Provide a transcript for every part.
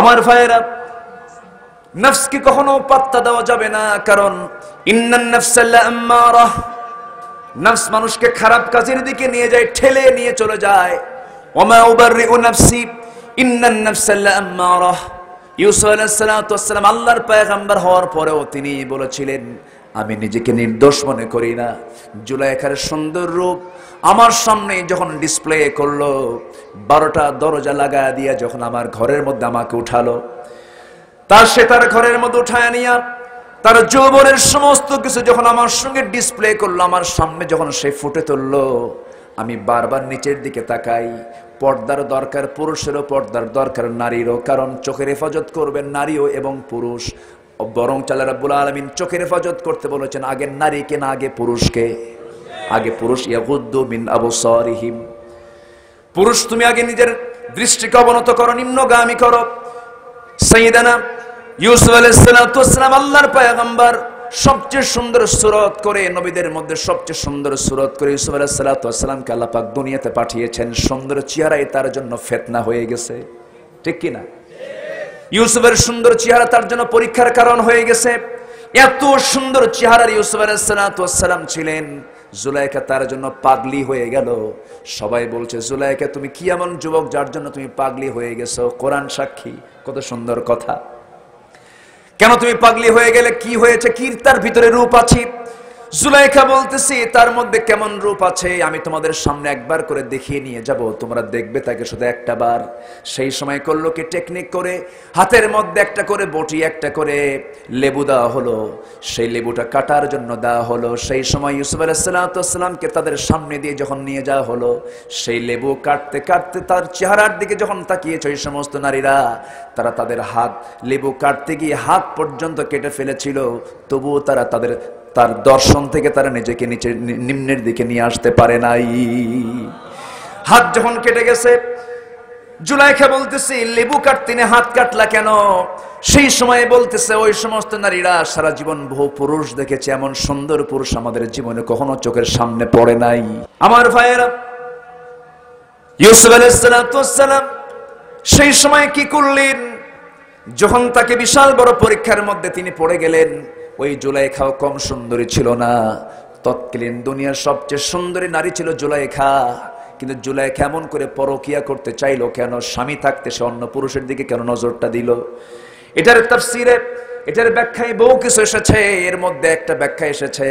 আমার ভাইয়েরা, নফসকে কখনো পাত্তা দেওয়া যাবে না, কারণ ইন্নান নাফসা লাআম্মারাহ, নফস মানুষকে খারাপ কাজের দিকে নিয়ে যায়, ঠেলে নিয়ে চলে যায়। ওমা উবাররিউ নাফসি ইন্নান নাফসা লাআম্মারাহ। ইউসুফ আলাইহিস সালাতু ওয়াস সালাম আল্লাহর পয়গম্বর হওয়ার পরেও তিনি বলেছিলেন, আমি নিজেকে নির্দোষ মনে করি না। জুলাইখার সুন্দর রূপ আমার সামনে যখন ডিসপ্লে করলো, 12টা দরজা লাগায় দিয়া যখন আমার ঘরের মধ্যে আমাকে উঠালো, তার ঘরের মধ্যে উঠায় নিয়া তার যৌবনের সমস্ত কিছু যখন আমার সঙ্গে ডিসপ্লে করলো, আমার সামনে যখন সে ফুটে তুললো, আমি বারবার নিচের দিকে তাকাই। পর্দার দরকার পুরুষেরও, পর্দার দরকার নারীরও, কারণ চোখের হেফাজত করবেন নারীও এবং পুরুষ। বরং আল্লাহ রাব্বুল আলামিন চোখের হেফাজত করতে বলেছেন আগে নারীকে না আগে পুরুষকে। আগে পুরুষ, ইয়াগুদ্দু মিন আবসারিহিম, পুরুষ তুমি আগে নিজের দৃষ্টিকে অবনত করো, নিম্নগামী করো। সাইয়েদানা ইউসুফ আলাইহিস সালাতু ওয়াস সালাম আল্লাহর পয়গম্বর, সবচেয়ে সুন্দর সুরত করে, নবীদের মধ্যে সবচেয়ে সুন্দর সুরত করে ইউসুফ আলাইহিস সালাতু ওয়াস সালামকে আল্লাহ পাক দুনিয়াতে পাঠিয়েছেন। সুন্দর চেহারাই তার জন্য ফিতনা হয়ে গেছে, ঠিক কি না? ইউসুফের সুন্দর চেহারা তার জন্য পরীক্ষার কারণ হয়ে গেছে। এত সুন্দর চেহারার ইউসুফ আলাইহিস সালাতু ওয়াস সালাম ছিলেন, জুলাইখা তার জন্য পাগলি হয়ে গেল। সবাই বলছে, জুলাইখা তুমি কি এমন যুবক যার জন্য তুমি পাগলি হয়ে গেছো? কোরআন সাক্ষী, কত সুন্দর কথা। কেন তুমি পাগলি হয়ে গেলে? কি হয়েছে? কি তার ভিতরে রূপ আছে? জুলাইখা বলতেছি, তার মধ্যে কেমন রূপ আছে আমি তোমাদের সামনে একবার করে দেখিয়ে নিয়ে যাব, তোমরা দেখবে তাকে শুধু একটা বার। সেই সময় করলো কি, টেকনিক করে হাতের মধ্যে একটা করে বটি, একটা করে লেবু দেওয়া হলো, সেই লেবুটা কাটার জন্য দেওয়া হলো। সেই সময় ইউসুফ আলাইহিস সালাতু ওয়াস সালামকে তাদের সামনে দিয়ে যখন নিয়ে যাওয়া হলো, সেই লেবু কাটতে কাটতে তার চেহারার দিকে যখন তাকিয়েছে ওই সমস্ত নারীরা, তারা তাদের হাত লেবু কাটতে গিয়ে হাত পর্যন্ত কেটে ফেলেছিল, তবুও তারা তার দর্শন থেকে তারা নিজেকে নিচে নিম্নের দিকে নিয়ে আসতে পারে নাই। হাত যখন কেটে গেছে, জুলাইখা বলতেছে, লেবু কাটতে না হাত কাটলা কেন? সেই সময় বলতেছে, ওই সমস্ত নারীরা সারা জীবন বহু পুরুষ দেখেছে, এমন সুন্দর পুরুষ আমাদের জীবনে কখনো চোখের সামনে পড়ে নাই। আমার ভাইয়েরা, ইউসুফ আলাইহিস সালাতু ওয়াস সালাম সেই সময় কি করলেন? যখন তাকে বিশাল বড় পরীক্ষার মধ্যে তিনি পড়ে গেলেন, ওই জুলাইখাও কম সুন্দরী ছিল না। তৎকালীন দুনিয়ার সবচেয়ে সুন্দরী নারী ছিল জুলাইখা। কিন্তু জুলাইখা এমন করে পরকিয়া করতে চাইলো কেন? স্বামী থাকতে সে অন্য পুরুষের দিকে কেন নজরটা দিল? এটার তাফসীরে, এটার ব্যাখ্যায় বহু কিছু এসেছে। এর মধ্যে একটা ব্যাখ্যা এসেছে,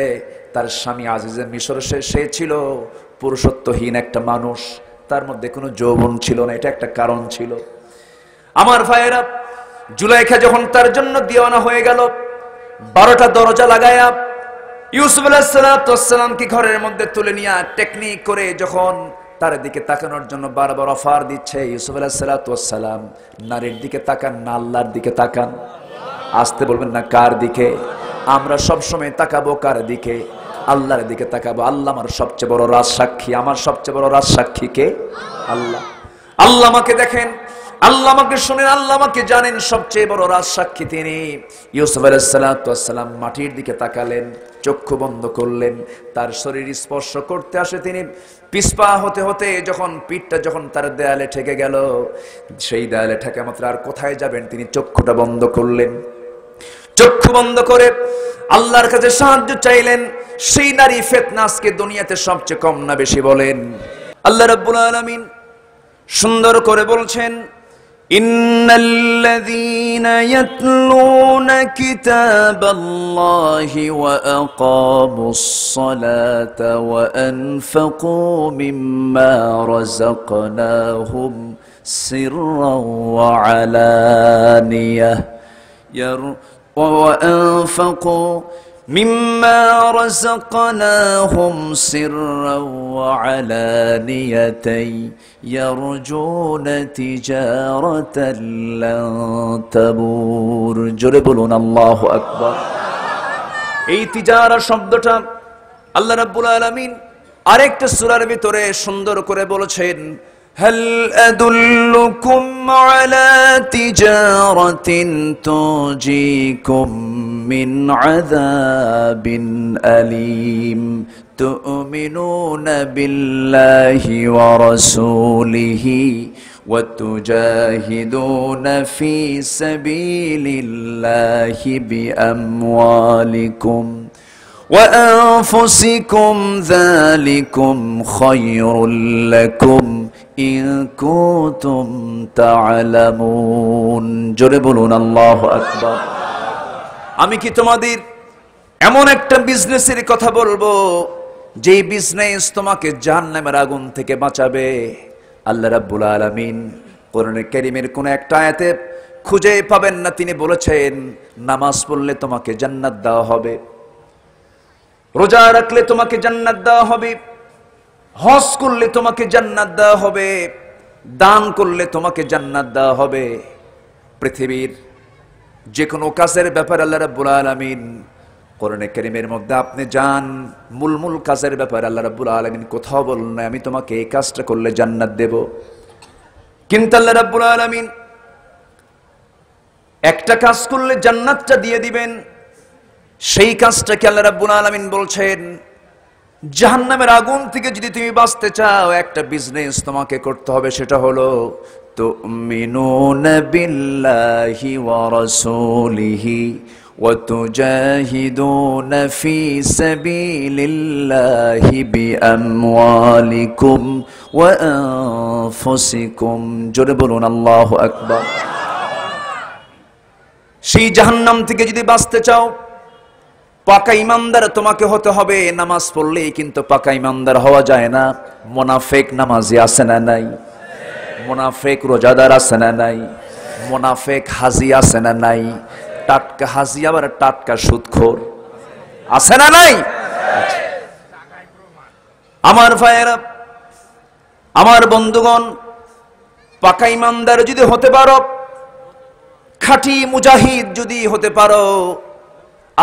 তার স্বামী আজিজে মিশর, সে ছিল পুরুষত্বহীন একটা মানুষ, তার মধ্যে কোনো যৌবন ছিল না, এটা একটা কারণ ছিল। আমার ভাইয়েরা, জুলাইখা যখন তার জন্য দিওয়ানা হয়ে গেল, 12টা দরজা লাগায়া ইউসুফ আলাইহিস সালাতু ওয়াস সালামকে ঘরের মধ্যে তুলে নিয়ে টেকনিক করে যখন তার দিকে তাকানোর জন্য বারবার অফার দিচ্ছে, ইউসুফ আলাইহিস সালাতু ওয়াস সালাম নারীর দিকে তাকান না আল্লাহর দিকে তাকান। আসতে বলবেন না, কার দিকে? আমরা সব সময় তাকাবো কার দিকে? আল্লাহর দিকে তাকাবো। আল্লাহ আমার সবচেয়ে বড় রাজ সাক্ষী, আমার সবচেয়ে বড় রাজ সাক্ষী কে? আল্লাহ। আল্লাহ আমাকে দেখেন, আল্লাহ আমাকে শুনেন, আল্লাহ আমাকে জানেন, সবচেয়ে বড় রাজ সাক্ষী তিনি। ইউসুফ আলাইহিস সালাতু ওয়াস সালাম মাটির দিকে তাকালেন, চক্ষু বন্ধ করলেন, তার শরীর স্পর্শ করতে আসে তিনি পিছপা হতে হতে যখন পিঠটা যখন তার দেয়ালে ঠেকে গেল, সেই দেয়ালে ঠেকা মাত্র আর কোথায় যাবেন, তিনি চক্ষুটা বন্ধ করলেন। চক্ষু বন্ধ করে আল্লাহর কাছে সাহায্য চাইলেন। সেই নারী ফিতনা আজকে দুনিয়াতে সবচেয়ে কম না বেশি বলেন? আল্লাহ রাব্বুল আলামিন সুন্দর করে বলছেন, ইন্নাল্লাযীনা ইয়াতলুনা কিতাবাল্লাহি ওয়া আকামুস সালাতা ওয়া আনফাকু মিম্মা রাযাকনাহুম সিররান ওয়া আলানিয়াহ وأنفقوا مما رزقناهم سرا وعلانية يرجون تجارة لن تبور জোরে বলুন আল্লাহু আকবার। এই তিজারা শব্দটা আল্লাহ রাব্বুল আলামিন আরেকটা সূরার ভিতরে সুন্দর করে বলেছেন, هل أدلكم على تجارة تنجيكم من عذاب أليم تؤمنون بالله ورسوله وتجاهدون في سبيل الله بأموالكم وأنفسكم ذلكم خير لكم إن كنتم تعلمون জোরে বলুন আল্লাহু আকবার। আমি কি তোমাদের এমন একটা বিজনেসের কথা বলবো যে বিজনেস তোমাকে জাহান্নামের আগুন থেকে বাঁচাবে? আল্লাহ রাব্বুল আলামিন কোরআনে কারীমের কোন একটা আয়াতে খুঁজে পাবেন না তিনি বলেছেন নামাজ পড়লে তোমাকে জান্নাত দেওয়া হবে, রোজা রাখলে তোমাকে জান্নাত দেওয়া হবে, হজ করলে তোমাকে জান্নাত দেওয়া হবে, দান করলে তোমাকে জান্নাত দেওয়া হবে। পৃথিবীর যে কোনো কাজের ব্যাপারে আল্লাহ রাব্বুল আলামিন কোরআনে কারীমের মধ্যে আপনি যান মূল কাজের ব্যাপারে আল্লাহ রাব্বুল আলামিন কোথাও বলেন না আমি তোমাকে এই কাজটা করলে জান্নাত দেব। কিন্তু আল্লাহ রাব্বুল আলামিন একটা কাজ করলে জান্নাতটা দিয়ে দিবেন, সেই কাজটাকে আল্লাহ রাব্বুল আলামিন বলছেন জাহান্নামের আগুন থেকে যদি তুমি বাঁচতে চাও একটা বিজনেস তোমাকে করতে হবে, সেটা হলো তুমিনুনা বিল্লাহি ওয়া রাসূলিহি ওয়া তুজাহিদুনা ফি সাবিলিল্লাহি বিআমওয়ালিকুম ওয়া আনফুসিকুম। জোরে বলুন আল্লাহু আকবার। সেই জাহান্নাম থেকে যদি বাঁচতে চাও পাকা ইমানদার তোমাকে হতে হবে। নামাজ পড়লেই কিন্তু পাকা ইমানদার হওয়া যায় না। মুনাফিক নামাজি আছে না নাই? মুনাফিক রোজাদার আছে না নাই? মুনাফিক হাজি আছে না নাই? টাটকা হাজি আবার টাটকা সুদখোর আছে না নাই? আমার ভাইয়েরা, আমার বন্ধুগণ, পাকা ইমানদার যদি হতে পারো, খাঁটি মুজাহিদ যদি হতে পারো,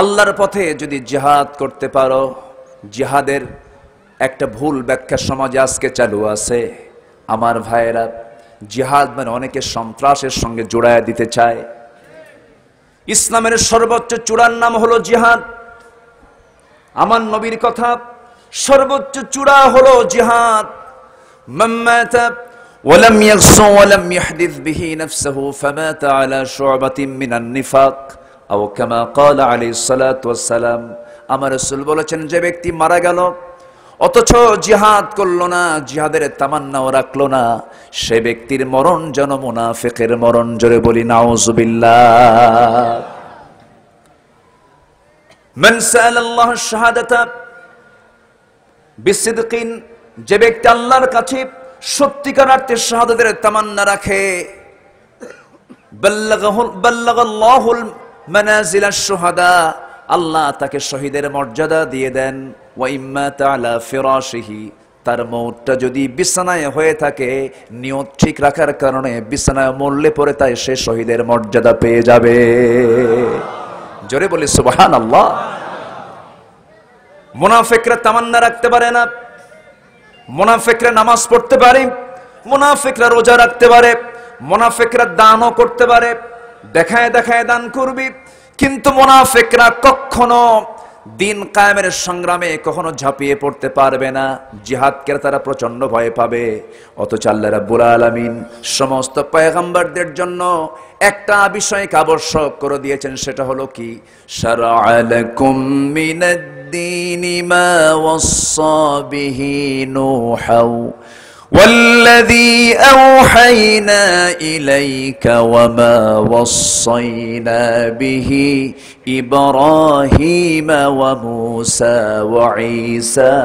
আল্লাহর পথে যদি জিহাদ করতে পারো। জিহাদের একটা ভুল ব্যাখ্যা সমাজে আজকে চালু আছে। আমার ভাইয়েরা, জিহাদ মানে অনেকে সন্ত্রাসের সঙ্গে জোড়ায় দিতে চায়। ইসলামের সর্বোচ্চ চূড়ার নাম হলো জিহাদ। আমার নবীর কথা, সর্বোচ্চ চূড়া হলো জিহাদ। মাম্মাতা ওয়ালাম ইয়াগসু ওয়ালাম ইয়াহদিস বিহি নাফসুহু ফামাতা আলা শু'বাতিন মিনান নিফাক আও কামা ক্বালা আলাইহিস সালাতু ওয়াস সালাম। আমার রাসূল বলেছেন যে ব্যক্তি মারা গেল অথচ জিহাদ করলো না, জিহাদের তামান্নাও রাখলো না, সে ব্যক্তির মরণ যেন মুনাফিকের মরণ। জোরে বলি নাউযুবিল্লাহ। মান সাআলাল্লাহু আশ-শাহাদাতা বিসিদকিন, যে ব্যক্তি আল্লাহর কাছে সত্যিকার অর্থে শাহাদাতের তামান্না রাখে, বাল্লাগাল্লাহুল মানাজিল আশ-শুহাদা, আল্লাহ তাকে শহীদের মর্যাদা দিয়ে দেন। ওয়া ইম্মা তাআলা ফিরাশিহি, তার মওতটা যদি বিছানায় হয়ে থাকে, নিয়ত ঠিক রাখার কারণে বিছানায় মরলে পরে তাই সে শহীদের মর্যাদা পেয়ে যাবে। জোরে বলি সুবহানাল্লাহ। মুনাফিকরা তামান্না রাখতে পারে না। মুনাফিকরা নামাজ পড়তে পারে, মুনাফিকরা রোজা রাখতে পারে, মুনাফিকরা দানও করতে পারে, দেখায় দেখায় দান করবি, কিন্তু মুনাফিকরা কখনো দিন কায়েমের সংগ্রামে কখনো ঝাঁপিয়ে পড়তে পারবে না। জিহাদকে তারা প্রচন্ড ভয় পাবে। অথচ আল্লাহ রাব্বুল আলামিন সমস্ত পয়গম্বরদের জন্য একটা বিষয়কে আবশ্যক করে দিয়েছেন, সেটা হলো কি? শারআ লাকুম মিনাদ-দীনি মা ওয়াসসা বিহি নূহা والذي أوحينا إليك وما وصينا به إبراهيم وموسى وعيسى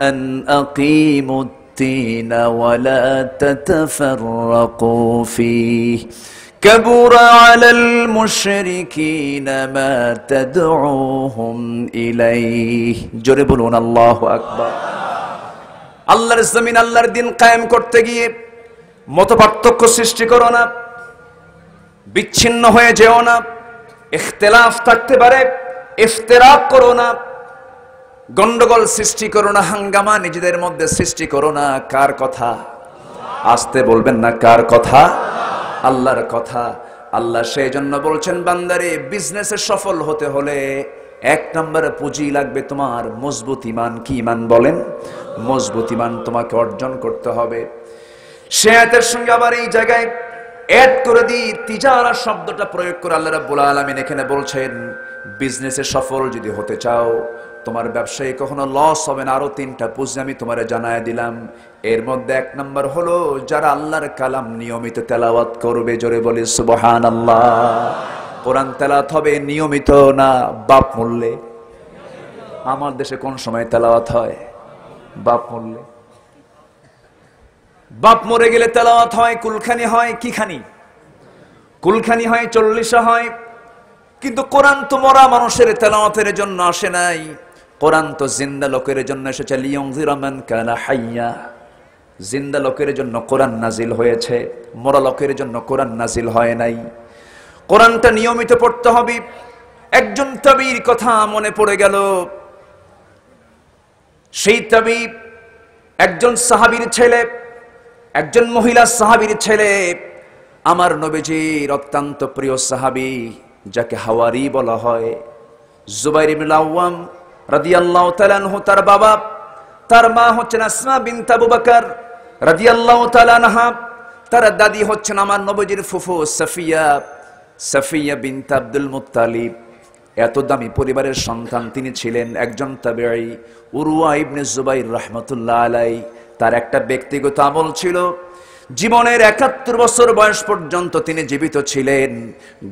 أن أقيموا الدين ولا تتفرقوا فيه كبر على المشركين ما تدعوهم إليه جربون الله أكبر। আল্লাহর জমিন আল্লাহর দিন কায়েম করতে গিয়ে মতপার্থক্য সৃষ্টি করো না, বিচ্ছিন্ন হয়ে যেও না, ইখতিলাফ থাকতে পারে, ইফতিরাক করো না, গন্ডগোল সৃষ্টি করো না, হাঙ্গামা নিজেদের মধ্যে সৃষ্টি করো না। কার কথা? আসতে বলবেন না, কার কথা? আল্লাহর কথা। আল্লাহ সেই জন্য বলছেন, বান্দারে বিজনেসে সফল হতে হলে এক নম্বরে পুঁজি লাগবে তোমার মজবুত ইমান। কি ইমান বলেন? মজবুত ইমান তোমাকে অর্জন করতে হবে। সে আয়াতের সঙ্গে আবার এই জায়গায় অ্যাড করে দিই তিজারা শব্দটা প্রয়োগ করে আল্লাহ রাব্বুল আলামিন এখানে বলছেন বিজনেসে সফল যদি হতে চাও, তোমার ব্যবসায় কখনো লস হবে না, আরো 3টা পুঁজি আমি তোমারে জানায় দিলাম। এর মধ্যে 1 নম্বর হলো যারা আল্লাহর কালাম নিয়মিত তেলাওয়াত করবে, জোরে বলি সুবহানাল্লাহ। কোরআন তেলাওয়াত হবে নিয়মিত না বাপ মূল্যে। আমার দেশে কোন সময় তেলাওয়াত হয়? বাপ মূল্যে। বাপ মরে গেলে তেলাওয়াত হয়, কুলখানি হয়, কি খানি? কুলখানি হয়, 40 হয়। কিন্তু কোরআন তো মরা মানুষের তেলাওয়াতের জন্য আসে নাই, কোরআন তো জিন্দা লোকের জন্য এসেছে। লিয়ুনযিরা মান কানা হাইয়া, জিন্দা লোকের জন্য কোরআন নাজিল হয়েছে, মরা লোকের জন্য কোরআন নাজিল হয় নাই। কোরআনটা নিয়মিত পড়তে হবে। একজন তাবির কথা মনে পড়ে গেল। সেই তাবি একজন সাহাবীর ছেলে, একজন মহিলা সাহাবীর ছেলে, আমার নবীজির অত্যন্ত প্রিয় সাহাবী, যাকে হাওয়ারি বলা হয়, জুবাইর ইবনে আওয়াম রাদিয়াল্লাহু তাআলা আনহু। তার বাবা, তার মা হচ্ছেন আসমা বিনত আবু বকর রাদিয়াল্লাহু তাআলা আনহা। তার দাদি হচ্ছেন আমার নবীজির ফুফু সাফিয়া বিনত আব্দুল মুত্তালিব। এত দামি পরিবারের সন্তান তিনি ছিলেন। একজন তাবেঈ উরওয়া ইবনে জুবাইর রাহমাতুল্লাহ আলাইহি, তার একটা ব্যক্তিগত আমল ছিল। জীবনের ৭১ বছর বয়স পর্যন্ত তিনি জীবিত ছিলেন।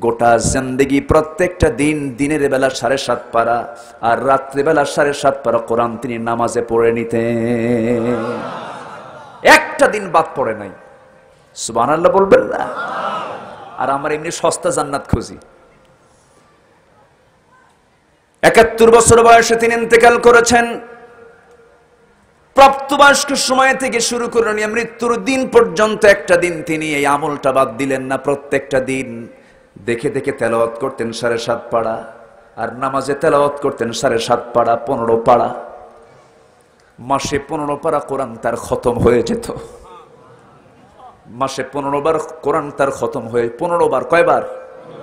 গোটা জিন্দেগি প্রত্যেকটা দিন দিনের বেলা ৭.৫ পারা আর রাত্রিবেলা ৭.৫ পারা কোরআন তিনি নামাজে পড়ে নিতেন। একটা দিন বাদ পড়ে নাই। সুবহানাল্লাহ বলবেন না? আর আমার এমনি সস্তা জান্নাত খুঁজি। ৭১ বছর বয়সে তিনি ইন্তেকাল করেছেন। প্রাপ্তবয়স্ক সময় থেকে শুরু করে নিয়ে মৃত্যুর দিন পর্যন্ত একটা দিন তিনি এই আমলটা বাদ দিলেন না। প্রত্যেকটা দিন দেখে দেখে তেলাওয়াত করতেন ৭.৫ পারা, আর নামাজে তেলাওয়াত করতেন ৭.৫ পারা, 15 পারা। মাসে 15 পারা কোরআন তার খতম হয়ে যেত। মাসে 15 বার কোরআন তার খতম হয়ে, 15 বার কয়বার?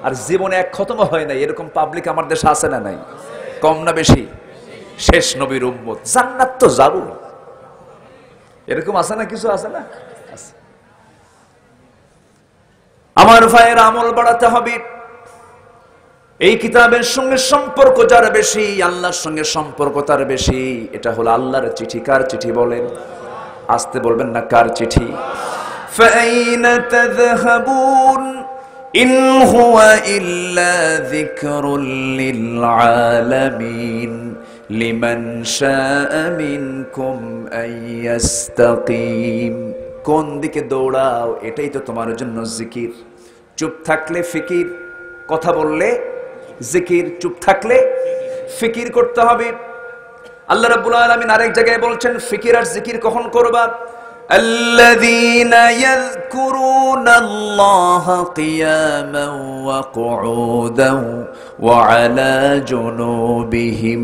আর জীবনে এক খতম হয় নাই। এরকম পাবলিক আমার দেশে আছে না নাই? কম না বেশি? শেষ নবীর উম্মত, জান্নাত তো যাবো, এরকম আছে না? কিছু আছে না? আমার ভাইয়ের আমল বাড়াতে হবে। এই কিতাবের সঙ্গে সম্পর্ক যার বেশি, আল্লাহর সঙ্গে সম্পর্ক তার বেশি। এটা হলো আল্লাহর চিঠি। কার চিঠি বলেন? আসতে বলবেন না, কার চিঠি? ফাআইনা তাযহাবুন ইন হুয়া ইল্লা যিকরুল লিল আলামিন লিমান শাআ মিনকুম আইয়াস্তাকিম। কোন দিকে দৌড়াও? এটাই তো তোমার জন্য জিকির। চুপ থাকলে ফিকির, কথা বললে জিকির, চুপ থাকলে ফিকির করতে হবে। আল্লাহ রাব্বুল আলামিন আরেক জায়গায় বলছেন ফিকির আর জিকির কখন করবা? আল্লাযীনা ইয়াযকুরুনাল্লাহা কিয়ামান ওয়া কুউদান ওয়া আলা জুনুবিহিম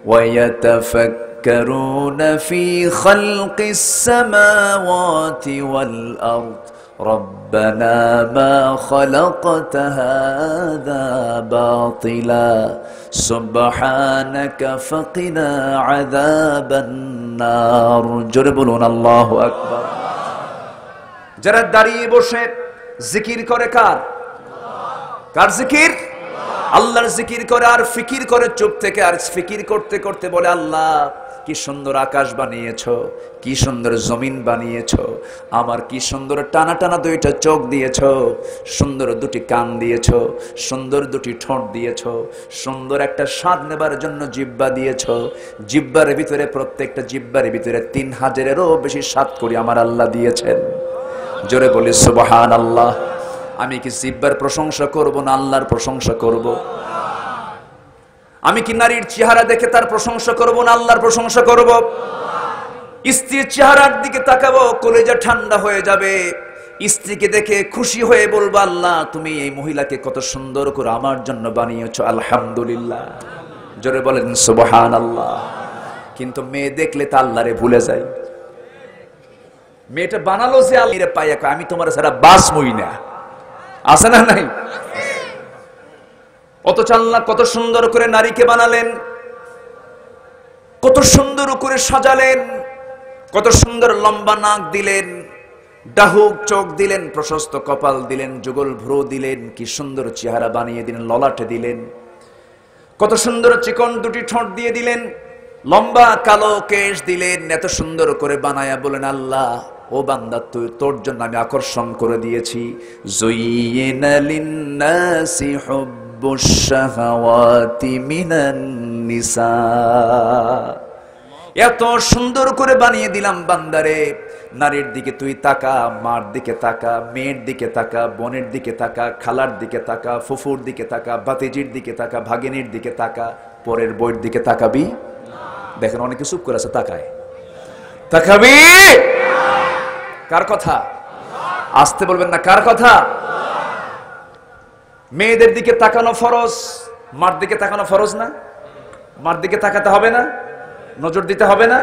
ওয়া ইয়াতাফাক্কারুনা ফি খালকিস সামাওয়াতি ওয়াল আরদ ربنا ما خلقت هذا باطلا سبحانك فقنا عذاب النار জোরে বলুন আল্লাহু আকবার। যারা দাঁড়িয়ে বসে জিকির করে, কার? কার জিকির? আল্লাহর জিকির করে আর ফিকির করে চুপ থেকে। আর ফিকির করতে করতে বলে আল্লাহ কি সুন্দর আকাশ বানিয়েছো, কি সুন্দর জমিন বানিয়েছো, আমার কি সুন্দর টানা টানা 2টা চোখ দিয়েছো, সুন্দর 2টি কান দিয়েছো, সুন্দর 2টি ঠোঁট দিয়েছো, সুন্দর একটা স্বাদ নেবার জন্য জিহ্বা দিয়েছো। জিহ্বার ভিতরে, প্রত্যেকটা জিহ্বার ভিতরে 3000-এরও বেশি স্বাদ করে আমার আল্লাহ দিয়েছেন। জোরে বলি সুবহানাল্লাহ। আমি কি জিহ্বার প্রশংসা করব না আল্লাহর প্রশংসা করব? আমি কি নারীর চেহারা দেখে তার প্রশংসা করব না আল্লাহর প্রশংসা করব? স্ত্রীর চেহারার দিকে তাকাবো, কলিজা ঠান্ডা হয়ে যাবে। স্ত্রীকে দেখে খুশি হয়ে বলবো আল্লাহ তুমি এই মহিলাকে কত সুন্দর করে আমার জন্য বানিয়েছো, আলহামদুলিল্লাহ। জোরে বলেন সুবহানাল্লাহ। কিন্তু মেয়ে দেখলে তা আল্লাহরে ভুলে যায়। মেয়েটা বানালো যে আল্লাহরে পাইয়া, আমি তোমার ছাড়া বাঁচবই না, আছে না নাই? অথচ আল্লাহ কত সুন্দর করে নারীকে বানালেন, কত সুন্দর করে সাজালেন, কত সুন্দর লম্বা নাক দিলেন, ডাহুক চোখ দিলেন, প্রশস্ত কপাল দিলেন, যুগল ভ্রু দিলেন, কি সুন্দর চেহারা বানিয়ে দিলেন, ললাটে দিলেন, কত সুন্দর চিকন দুটি ঠোঁট দিয়ে দিলেন, লম্বা কালো কেশ দিলেন, এত সুন্দর করে বানায়া বলেন, আল্লাহ ও বান্দা তুই তোর জন্য আমি আকর্ষণ করে দিয়েছি। যুয়িনা লিন্নাসি হুব্বুশ শাহাওয়াতি মিনান নিসা, এত সুন্দর করে বানিয়ে দিলাম বান্দারে, নারীর দিকে তুই তাকা, মার দিকে তাকা, মেয়ের দিকে তাকা, বোনের দিকে তাকা, খালার দিকে তাকা, ফুফুর দিকে তাকা, ভাতিজির দিকে তাকা, ভাগিনীর দিকে তাকা, পরের বইয়ের দিকে তাকাবি? দেখেন অনেকে চুপ করে আছে, তাকায়। তাকাবি? কার কথা? আসতে বলবেন না, কার কথা? মেয়েদের দিকে তাকানো ফরজ, মার দিকে তাকানো ফরজ না? মার দিকে তাকাতে হবে না? নজর দিতে হবে না?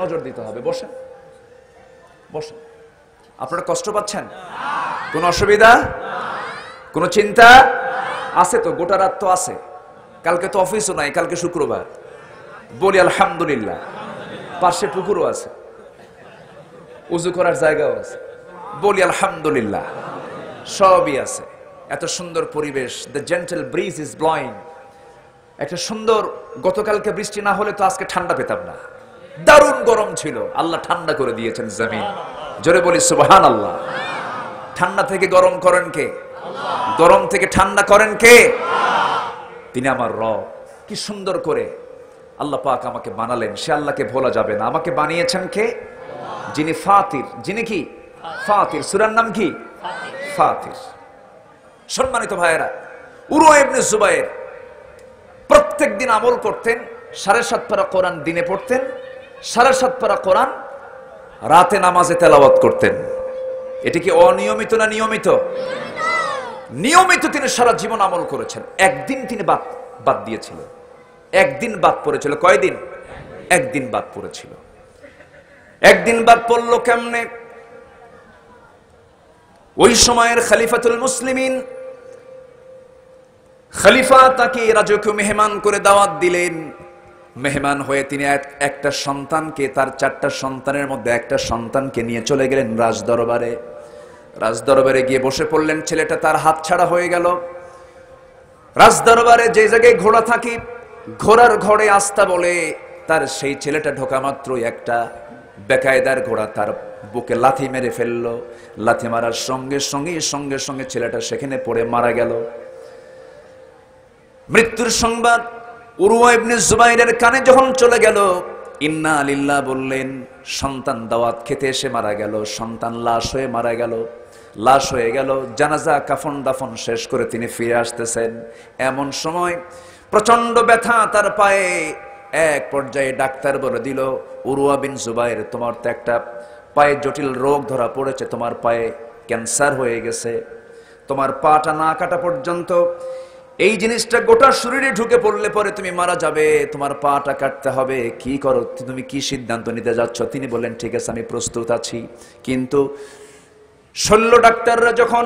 নজর দিতে হবে। বসেন বসেন। আপনারা কষ্ট পাচ্ছেন? কোন অসুবিধা, কোন চিন্তা আছে? তো গোটা রাত তো আছে, কালকে তো অফিসও নাই, কালকে শুক্রবার, বলি আলহামদুলিল্লাহ। পাশে পুকুরও আছে, উজু করার জায়গাও আছে, বলি আলহামদুলিল্লাহ। সবই আছে, এত সুন্দর পরিবেশ, the gentle bridge is blowing. একটা সুন্দর, গতকালকে বৃষ্টি না হলে তো আজকে ঠান্ডা পেতাম না, দারুণ গরম ছিল, আল্লাহ ঠান্ডা করে দিয়েছেন জমিন। জোরে বলি সুবহানাল্লাহ। ঠান্ডা থেকে গরম করেন কে? গরম থেকে ঠান্ডা করেন কে? তিনি আমার রব। কি সুন্দর করে আল্লাহ পাক আমাকে বানালেন, সে আল্লাহকে ভোলা যাবে না। আমাকে বানিয়েছেন কে? যিনি ফাতির। যিনি কি? ফাতির। সূরার নাম কি? ফাতির। সম্মানিত ভাইয়েরা, উরওয়া ইবনে জুবায়ের প্রত্যেক দিন আমল করতেন, 7.5 পারা কোরআন দিনে পড়তেন, 7.5 পারা কোরআন রাতে নামাজে তেলাওয়াত করতেন। এটি কি অনিয়মিত না নিয়মিত? নিয়মিত তিনি সারা জীবন আমল করেছেন। একদিন তিনি বাদ দিয়েছিলেন, একদিন বাদ পড়েছিল। কয়দিন? একদিন বাদ পড়েছিল। একদিন বাদ পড়লো কেমনে? ওই সময়ের খলিফাতুল মুসলিমিন, খলিফা তাকে রাজকীয় মেহমান করে দাওয়াত দিলেন। মেহমান হয়ে তিনি একটা সন্তানকে, তার 4টা সন্তানের মধ্যে একটা সন্তানকে নিয়ে চলে গেলেন রাজদরবারে। রাজদরবারে গিয়ে বসে পড়লেন। ছেলেটা তার হাত ছাড়া হয়ে গেল। রাজদরবারে যে জায়গায় ঘোড়া থাকে, ঘোড়ার ঘরে আস্থা বলে, তার সেই ছেলেটা ঢোকা মাত্রই একটা বেকায়দার ঘোড়া তার বুকে লাথি মেরে ফেললো। লাথি মারার সঙ্গে সঙ্গে ছেলেটা সেখানে পড়ে মারা গেল। মৃত্যুর সংবাদ উরওয়া ইবনে জুবাইরের কানে যখন চলে গেল, ইন্না লিল্লাহ বললেন। সন্তান দাওয়াত খেতে এসে মারা গেল, সন্তান লাশ হয়ে মারা গেল, লাশ হয়ে গেল। জানাজা কাফন দাফন শেষ করে তিনি ফিরে আসতেছেন। এমন সময় প্রচন্ড ব্যথা তার পায়ে। এক পর্যায়ে ডাক্তার বলে দিল, উরওয়া বিন জুবাইর, তোমার তো একটা পায়ে জটিল রোগ ধরা পড়েছে, তোমার পায়ে ক্যান্সার হয়ে গেছে, তোমার পাটা না কাটা পর্যন্ত এই জিনিসটা গোটা শরীরে ঢুকে পড়লে পরে তুমি মারা যাবে, তোমার পাটা কাটতে হবে। কি করো তুমি, কি সিদ্ধান্ত নিতে যাচ্ছ? তিনি বললেন, ঠিক আছে আমি প্রস্তুত আছি। কিন্তু শল্য ডাক্তাররা যখন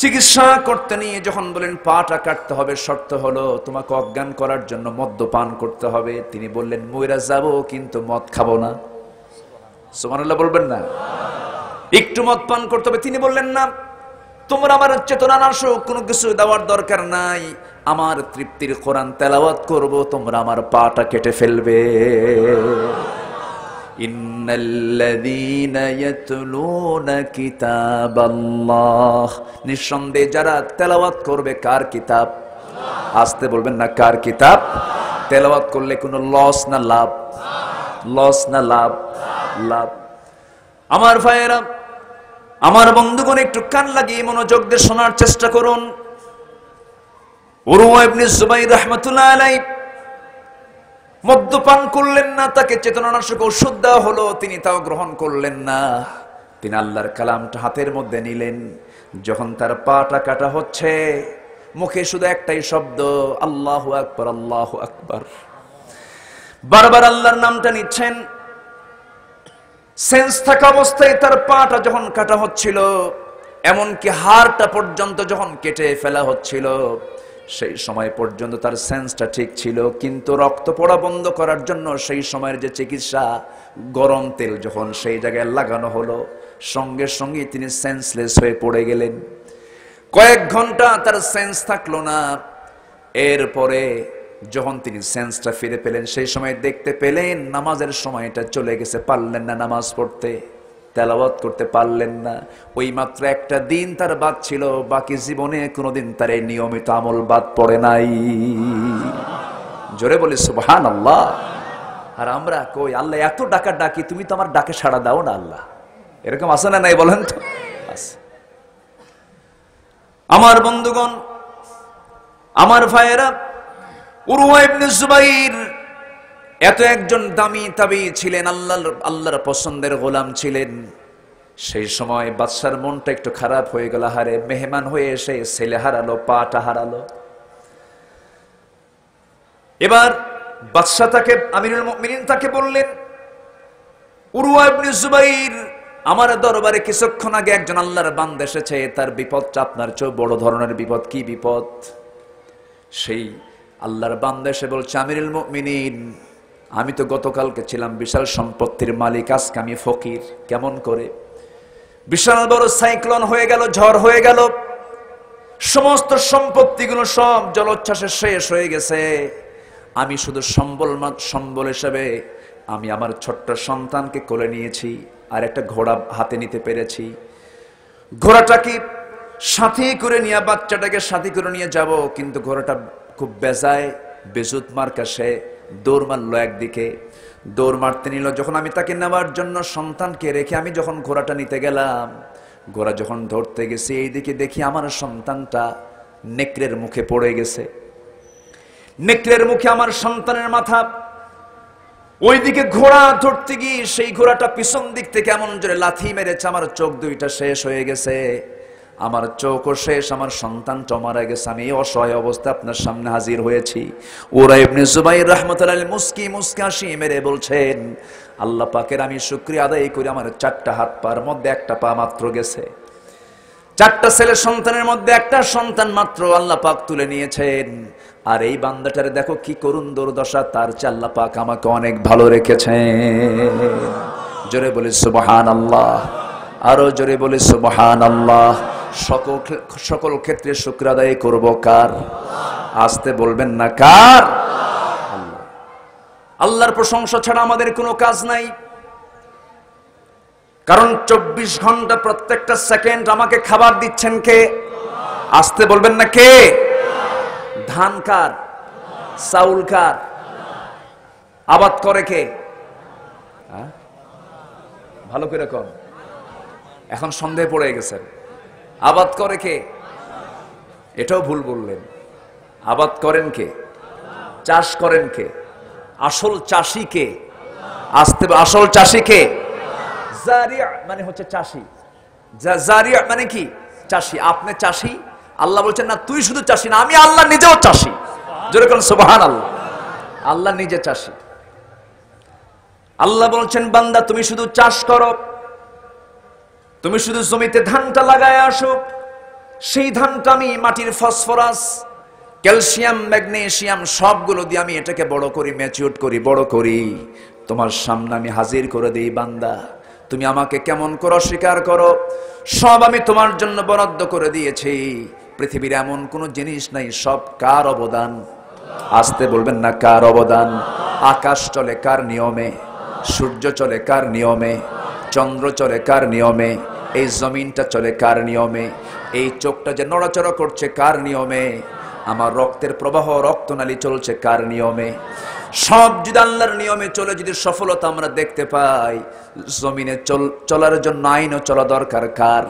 চিকিৎসা করতে নিয়ে যখন বলেন পাটা কাটতে হবে, শর্ত হলো তোমাকে অজ্ঞান করার জন্য মদ্যপান করতে হবে। তিনি বললেন, মইরা যাব কিন্তু মদ খাবো না। সুবহানাল্লাহ বলবেন না? একটু মদ পান করতে হবে। তিনি বললেন, না, তোমরা আমার চেতনা নাশক কোনো কিছু দেওয়ার দরকার নাই, আমার তৃপ্তির কোরআন তেলাওয়াত করব, তোমরা আমার পাটা কেটে ফেলবে। ইন্নাল্লাযীনা ইয়াতলুনা কিতাবাল্লাহ, নিঃসন্দেহে যারা তেলাওয়াত করবে কার কিতাব? আসতে বলবেন না, কার কিতাব? তেলাওয়াত করলে কোনো লস না লাভ? লস না লাভ? লাভ। আমার ভাইয়েরা, আমার বন্ধুগণ, একটু কান লাগিয়ে মনোযোগ দিয়ে শোনার চেষ্টা করুন। উরওয়া ইবনে জুবাইর রাহমাতুল্লাহ আলাইহি মদ্যপান করলেন না, তাকে চেতনানাশক ওষুধ দেওয়া হলো, তিনি তাও গ্রহণ করলেন না। তিনি আল্লাহর কালামটা হাতের মধ্যে নিলেন। যখন তার পাটা কাটা হচ্ছে, মুখে শুধু একটাই শব্দ, আল্লাহু আকবার, আল্লাহু আকবার। বারবার আল্লাহর নামটা নিচ্ছেন। সেন্স থাকা অবস্থায় তার পাটা যখন কাটা হচ্ছিল, এমনকি হাড়টা পর্যন্ত যখন কেটে ফেলা হচ্ছিল, সেই সময় পর্যন্ত তার সেন্সটা ঠিক ছিল। কিন্তু রক্ত পড়া বন্ধ করার জন্য সেই সময়ের যে চিকিৎসা, গরম তেল যখন সেই জায়গায় লাগানো হলো, সঙ্গে সঙ্গে তিনি সেন্সলেস হয়ে পড়ে গেলেন। কয়েক ঘন্টা তার সেন্স থাকলো না। এরপরে যখন তিনি সেন্সটা ফিরে পেলেন, সেই সময় দেখতে পেলেন নামাজের সময়টা চলে গেছে, পারলেন না নামাজ পড়তে, তেলাওয়াত করতে পারলেন না। ওই মাত্র একটা দিন তার বাদ ছিল, বাকি জীবনে কোনোদিন তার এই নিয়মিত আমল বাদ পড়ে নাই। জোরে বলি সুবহানাল্লাহ। আর আমরা কই, আল্লাহ এত ডাকা ডাকি, তুমি তো আমার ডাকে সাড়া দাও না আল্লাহ। এরকম আছে না নাই বলেন তো? আছে। আমার বন্ধুগণ, আমার ভাইয়েরা, উরওয়া ইবনে জুবাইর এত একজন দামি তাবী ছিলেন, আল্লাহর পছন্দের গোলাম ছিলেন। সেই সময় বাদশার মনটা একটু খারাপ হয়ে গেল। হারে, মেহমান হয়ে এসে ছেলে হারালো, পাটা হারালো। এবার বাদশা তাকে, আমিরুল মুমিনিন তাকে বললেন, উরওয়া ইবনে জুবাইর, আমার দরবারে কিছুক্ষণ আগে একজন আল্লাহর বান্দা এসেছে, তার বিপদটা আপনার চেয়ে বড় ধরনের বিপদ। কি বিপদ? সেই আল্লাহর বান্দা এসে বলছে, আমিরুল মুমিনিন, আমি তো গতকালকে ছিলাম বিশাল সম্পত্তির মালিক, আজকে আমি ফকির। কেমন করে? বিশাল বড় সাইক্লোন হয়ে গেল, ঝড় হয়ে গেল, সমস্ত সম্পত্তিগুলো সব জলোচ্ছ্বাসে শেষ হয়ে গেছে। আমি শুধু সম্বল হিসেবে আমি আমার ছোট্ট সন্তানকে কোলে নিয়েছি, আর একটা ঘোড়া হাতে নিতে পেরেছি। ঘোড়াটাকে সাথে করে নিয়ে, বাচ্চাটাকে সাথে করে নিয়ে যাব, কিন্তু ঘোড়াটা খুব বেজায়, বেজুত মার্কা, সে দৌড় মারলো একদিকে। দৌড় মারতে নিল, যখন আমি তাকে নেওয়ার জন্য সন্তানকে রেখে আমি যখন ঘোড়াটা নিতে গেলাম, ঘোড়া যখন ধরতে গেছি, এইদিকে দেখি আমার সন্তানটা নেকড়ের মুখে পড়ে গেছে। নেকড়ের মুখে আমার সন্তানের মাথা। ওইদিকে ঘোড়া ধরতে গিয়ে সেই ঘোড়াটা পিছন দিক থেকে এমন জোরে লাথি মেরেছে, আমার চোখ দুইটা শেষ হয়ে গেছে। আমার চোখও শেষ, আমার সন্তানটা মারা গেছে। আমি অসহায় অবস্থা আপনার সামনে হাজির হয়েছি। উরওয়া ইবনে জুবাইর রাহমাতুল্লাহ আলাইহি মুস্কি হাসি মেরে বলছেন, আল্লাহ পাকের আমি শুকরিয়া আদায় করি, আমার 4টা হাত পার মধ্যে একটা পা মাত্র গেছে। 4টা ছেলে সন্তানের মধ্যে একটা সন্তান মাত্র আল্লাহ পাক তুলে নিয়েছেন। আর এই বান্দাটারে দেখো কি করুণ দুর্দশা, তার চেয়ে আল্লাহ পাক আমাকে অনেক ভালো রেখেছেন। জোরে বলি সুবহানাল্লাহ, আরো জোরে বলি সুবহানাল্লাহ। সকল ক্ষেত্রে শুকর আদায় করব কার? আসতে বলবেন না কার? আল্লাহ। আল্লাহর প্রশংসা ছাড়া আমাদের কোনো কাজ নাই। কারণ 24 ঘন্টা প্রত্যেকটা সেকেন্ড আমাকে খাবার দিচ্ছেন কে? আসতে বলবেন না কে? ধান কার? চাউল কার? আবাদ করে কে? ভালো করে কন, এখন সন্দেহ পড়ে গেছেন। আবাদ করে কে? এটাও ভুল বললেন। আবাদ করেন কে? চাষ করেন কে? আসল চাষি কে? আসল চাষি কে? জারিয়া মানে হচ্ছে চাষি। জারিয়া মানে কি? চাষি। আপনি চাষি? আল্লাহ বলছেন না তুই শুধু চাষি না, আমি আল্লাহ নিজেও চাষি। জোরে বলেন সুবহানাল্লাহ। আল্লাহ নিজে চাষি। আল্লাহ বলছেন, বান্দা তুমি শুধু চাষ করো, তুমি শুধু জমিতে ধানটা লাগায় আসো, সেই ধানটা আমি মাটির ফসফরাস, ক্যালসিয়াম, ম্যাগনেসিয়াম সবগুলো দিয়ে আমি এটাকে বড় করি, ম্যাচিউর করি, বড় করি, তোমার সামনে আমি হাজির করে দেই। বান্দা তুমি আমাকে কেমন করে অস্বীকার করো? সব আমি তোমার জন্য বরাদ্দ করে দিয়েছি। পৃথিবীর এমন কোনো জিনিস নাই, সব কার অবদান? আসতে বলবেন না কার অবদান? আকাশ চলে কার নিয়মে? সূর্য চলে কার নিয়মে? চন্দ্র চলে কার নিয়মে? এই জমিনটা চলে কার নিয়মে? এই চোখটা যে নড়াচড়া করছে কার নিয়মে? আমার রক্তের প্রবাহ, রক্তনালী চলছে কার নিয়মে? সব যদি আল্লাহর নিয়মে চলে, যদি সফলতা আমরা দেখতে পাই, জমিনে চলার জন্য আইনও চলা দরকার কার?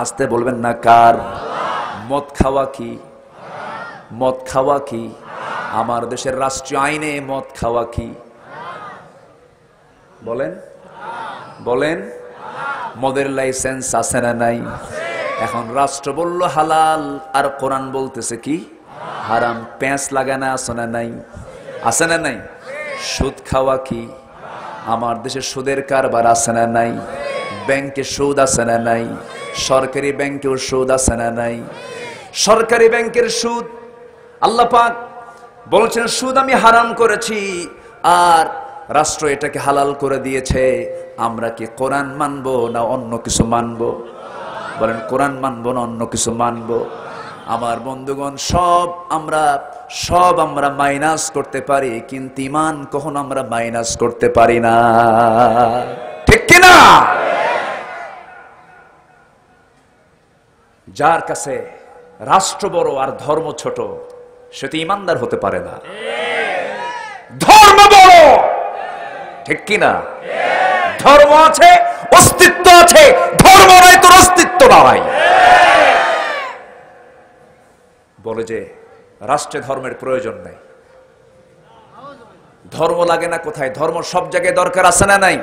আসতে বলবেন না কার? মদ খাওয়া কি? মদ খাওয়া কি? আমার দেশের রাষ্ট্রীয় আইনে মদ খাওয়া কি? বলেন বলেন। মদের লাইসেন্স আছে না নাই? এখন রাষ্ট্র বলল হালাল, আর কোরআন বলতেছে কি? হারাম। প্যাঁচ লাগানা আছে না নাই? আছে না নাই? সুদ খাওয়া কি? আমার দেশে সুদের কারবার আছে না নাই? ব্যাংকে সুদ আছে না নাই? সরকারি ব্যাংকেও সুদ আছে না নাই? সরকারি ব্যাংকের সুদ আল্লাহ পাক বলছেন সুদ আমি হারাম করেছি, আর রাষ্ট্র এটাকে হালাল করে দিয়েছে, আমরা কি কোরআন মানবো না অন্য কিছু মানবো? বলেন কোরআন মানবো না অন্য কিছু মানবো? আমার বন্ধুগণ, সব আমরা মাইনাস করতে পারি, কিন্তু ঈমান কখনো আমরা মাইনাস করতে পারি না, ঠিক কি না? যার কাছে রাষ্ট্র বড় আর ধর্ম ছোট, সে তো ঈমানদার হতে পারে না। ধর্ম বড়, ঠিক কি না? ধর্ম আছে, অস্তিত্ব আছে, ধর্ম নাই তোর অস্তিত্ব নাই। বলে যে রাষ্ট্রে ধর্মের প্রয়োজন নাই, ধর্ম লাগে না কোথায়? ধর্ম সব জায়গায় দরকার আছে না নাই?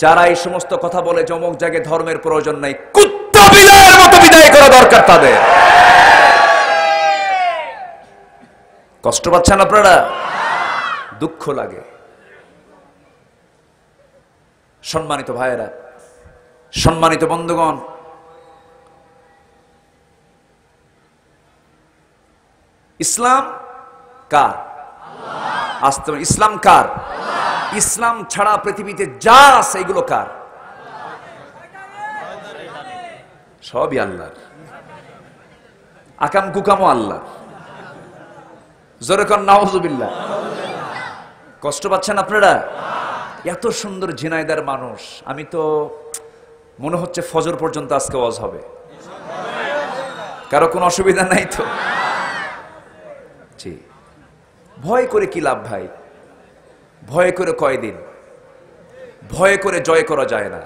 যারা এই সমস্ত কথা বলে যমক জায়গায় ধর্মের প্রয়োজন নাই, কুত্তা বিদায়ের মতো বিদায় করা দরকার তাদের। কষ্ট পাচ্ছেন আপনারা? দুঃখ লাগে। সম্মানিত ভাইয়েরা, সম্মানিত বন্ধুগণ, ইসলাম কার? আসতে ইসলাম কার? ইসলাম ছাড়া পৃথিবীতে যা আছে এগুলো কার? সবই আল্লাহর। আকাম কুকামও আল্লাহ। জোরে কর নাউজুবিল্লাহ। কষ্ট পাচ্ছেন আপনারা? এত সুন্দর ঝিনাইদার মানুষ, আমি তো মনে হচ্ছে ফজর পর্যন্ত আজকে ওয়াজ হবে। কারো কোনো অসুবিধা নাই তো? জি। ভয় করে কি লাভ ভাই? ভয় করে কয়দিন? ভয় করে জয় করা যায় না,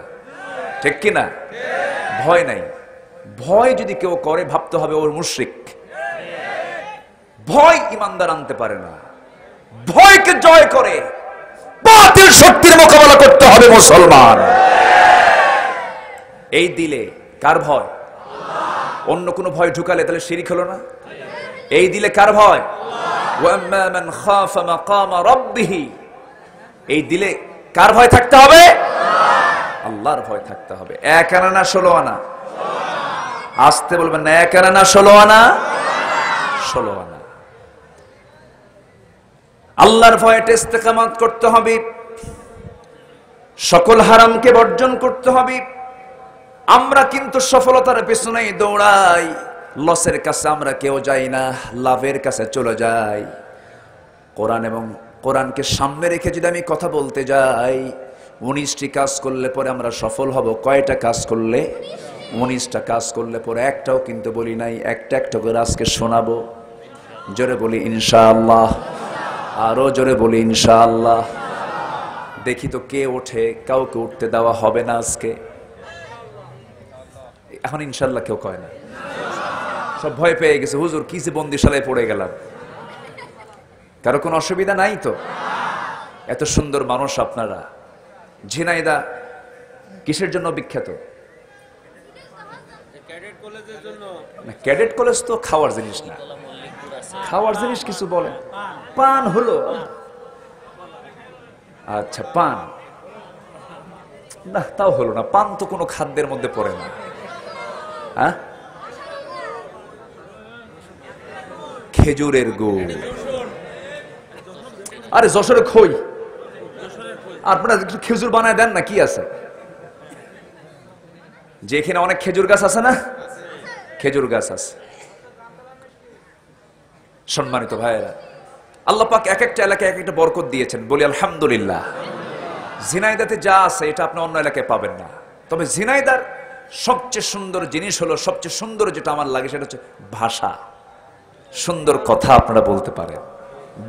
ঠিক কি না? ভয় নাই। ভয় যদি কেউ করে ভাবতে হবে ওর মুশরিক। ভয় ইমানদার আনতে পারে না। ভয়কে জয় করে বাতিল শক্তির মোকাবেলা করতে হবে মুসলমান। এই দিলে কার ভয়? অন্য কোন ভয় ঢুকালে তাহলে শিরক হলো না? এই দিলে কার ভয়? ওয়াম্মা মান খাফা মাকাম রাব্বিহ। এই দিলে কার ভয় থাকতে হবে? আল্লাহর ভয় থাকতে হবে। এক আনা না 16 আনা? আসতে বলবেন না, এক আনা না 16 আনা? 16 আনা। আল্লাহর ভয়ে ইস্তেকামত করতে হবে, সকল হারামকে বর্জন করতে হবে। আমরা কিন্তু সফলতার পেছনেই দৌড়াই, লসের কাছে আমরা কেউ যাই না, লাভের কাছে চলে যাই। কোরআন এবং কোরআনকে সামনে রেখে যদি আমি কথা বলতে যাই, 19টি কাজ করলে পরে আমরা সফল হব। কয়টা কাজ করলে? 19টা কাজ করলে পরে একটাও কিন্তু বলি নাই, একটা একটা করে আজকে শোনাবো। জোরে বলি ইনশাআল্লাহ, আরো জোরে বলি ইনশাআল্লাহ। দেখি তো কে ওঠে। কাউকে উঠতে দেওয়া হবে না আজকে। এখন ইনশাআল্লাহ কেউ কয় না, সব ভয় পেয়ে গেছে। হুজুর কি যে বন্দিশালায় পড়ে গেলাম। কারো কোনো অসুবিধা নাই তো? এত সুন্দর মানুষ আপনারা। ঝিনাইদা কিসের জন্য বিখ্যাত? ক্যাডেট কলেজ তো খাওয়ার জিনিস না। খাওয়ার জিনিস কিছু বলে? পান হলো। আচ্ছা পান না, তাও হলো না। পান তো কোনো খাদ্যের মধ্যে পড়ে না। হ্যাঁ, খেজুরের গুড়। আরে যশোরে খই, আপনারা খেজুর বানায় দেন না, কি আছে? যেখানে অনেক খেজুর গাছ আছে না, খেজুর গাছ আছে। সম্মানিত ভাইয়েরা, আল্লাহ পাক এক একটা এলাকায় এক একটা বরকত দিয়েছেন, বলি আলহামদুলিল্লাহ। ঝিনাইদাতে যা আছে এটা আপনি অন্য এলাকায় পাবেন না। তবে ঝিনাইদার সবচেয়ে সুন্দর জিনিস হলো, সবচেয়ে সুন্দর যেটা আমার লাগে সেটা হচ্ছে ভাষা। সুন্দর কথা আপনারা বলতে পারেন,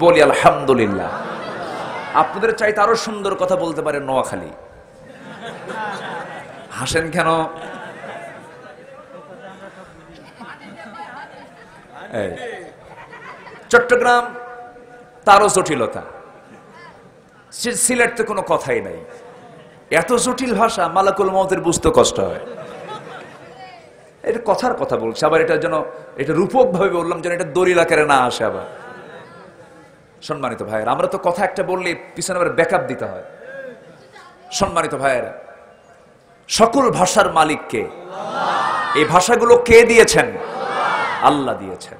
বলি আলহামদুলিল্লাহ। আপনাদের চাইতে আরো সুন্দর কথা বলতে পারেন নোয়াখালী। হাসেন কেন? চট্টগ্রাম তারও জটিলতা। সিলেট তো কোনো কথাই নাই, এত জটিল ভাষা, মালাকুল মউতের বুঝতে কষ্ট হয়। এটা কথার কথা বলছে, আবার এটা যেন এটা রূপক ভাবে বললাম যেন এটা দলিল আকারে না আসে। আবার সম্মানিত ভাইয়েরা, আমরা তো কথা একটা বললে পিছনে আবার ব্যাকআপ দিতে হয়। সম্মানিত ভাইয়েরা, সকল ভাষার মালিক কে? এই ভাষাগুলো কে দিয়েছেন? আল্লাহ দিয়েছেন।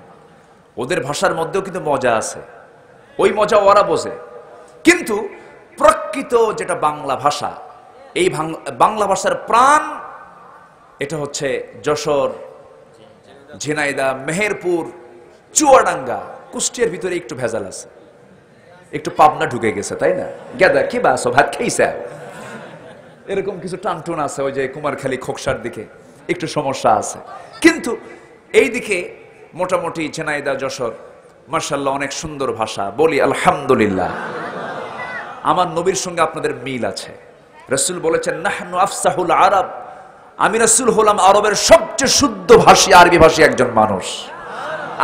ওদের ভাষার মধ্যেও কিন্তু মজা আছে, ওই মজা ওরা বোঝে। কিন্তু প্রকৃত যেটা বাংলা ভাষা, এই বাংলা ভাষার প্রাণ এটা হচ্ছে যশোর, ঝিনাইদহ, মেহেরপুর, চুয়াডাঙ্গা, কুষ্টিয়ার ভিতরে একটু ভেজাল আছে, একটু পাবনা ঢুকে গেছে, তাই না? গেদা কি বাসো ভাত খাইছে, এরকম কিছু টানটুন আছে। ওই যে কুমারখালী, খোকসার দিকে একটু সমস্যা আছে, কিন্তু এই দিকে মোটামুটি ঝিনাইদহ, যশোর, মাশাআল্লাহ অনেক সুন্দর ভাষা। বলি আলহামদুলিল্লাহ। আমার নবীর সঙ্গে আপনাদের মিল আছে। রাসূল বলেছেন নাহনু আফসাহুল আরব, আমি রাসূল হলাম আরবের সবচেয়ে শুদ্ধ ভাষী, আরবি ভাষী একজন মানুষ।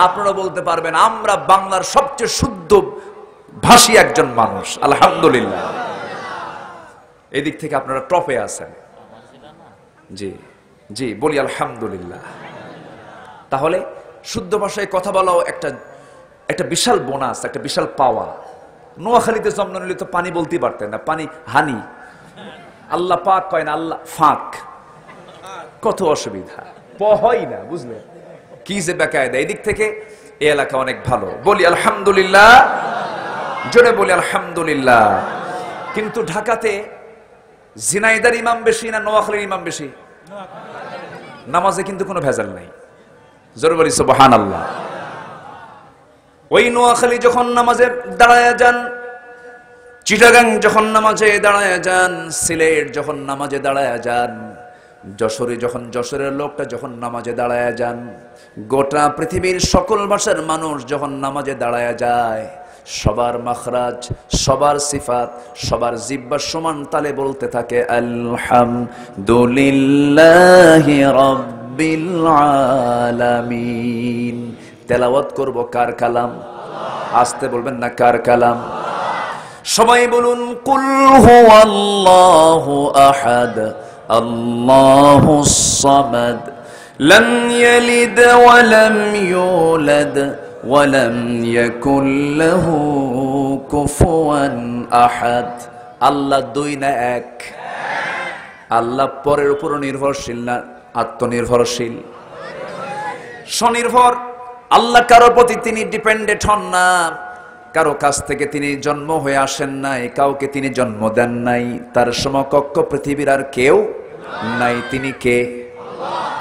আপনারা বলতে পারবেন আমরা বাংলার সবচেয়ে শুদ্ধ ভাষী একজন মানুষ, আলহামদুলিল্লাহ। এই দিক থেকে আপনারা টপে আছেন। জি জি, বলি আলহামদুলিল্লাহ। তাহলে শুদ্ধ ভাষায় কথা বলাও একটা বিশাল বোনাস, একটা বিশাল পাওয়া। নোয়াখালীতে জন্ম নিলে তো পানি বলতেই পারতেন না, পানি হানি। আল্লাহ পাক কয় না, আল্লাহ ফাঁক। কত অসুবিধা, হয় না, বুঝলেন কি যে বেকায়দা। এই দিক থেকে এই এলাকা অনেক ভালো। বলি আলহামদুলিল্লাহ, জোরে বলি আলহামদুলিল্লাহ। কিন্তু ঢাকাতে ঝিনাইদার ইমাম বেশি না নোয়াখালীর ইমাম বেশি? নামাজে কিন্তু কোনো ভেজাল নাই, জোরে বলি সুবহানাল্লাহ। ওই নোয়াখালী যখন নামাজে দাঁড়ায় যান, চিটাগাং যখন নামাজে দাঁড়ায় যান, সিলেট যখন নামাজে দাঁড়ায় যান, যশোরে যখন যশোরের লোকটা যখন নামাজে দাঁড়ায় যান, গোটা পৃথিবীর সকল ভাষার মানুষ যখন নামাজে দাঁড়ায় যায়, সবার মাখরাজ, সবার সিফাত, সবার জিহ্বা সমান তালে বলতে থাকে আলহামদুলিল্লাহি রাব্বিল আলামিন। তেলাওয়াত করব কার কালাম? আস্তে বলবেন না, কার কালাম? সবাই বলুন কুল হুয়াল্লাহু আহাদ আল্লাহুস সামাদ লাম ইয়ালিদ ওয়া লাম ইউলাদ ওয়া লাম ইয়াকুল লাহু কুফুয়ান আহাদ। আল্লাহ দুই না এক? আল্লাহ পরের উপর নির্ভরশীল না আত্মনির্ভরশীল? স্বনির্ভর। আল্লাহ কারোর প্রতি তিনি ডিপেন্ডেন্ট হন না, কারো কাছ থেকে তিনি জন্ম হয়ে আসেন নাই, কাউকে তিনি জন্ম দেন নাই, তার সমকক্ষ পৃথিবীর আর কেউ নাই। তিনি কে?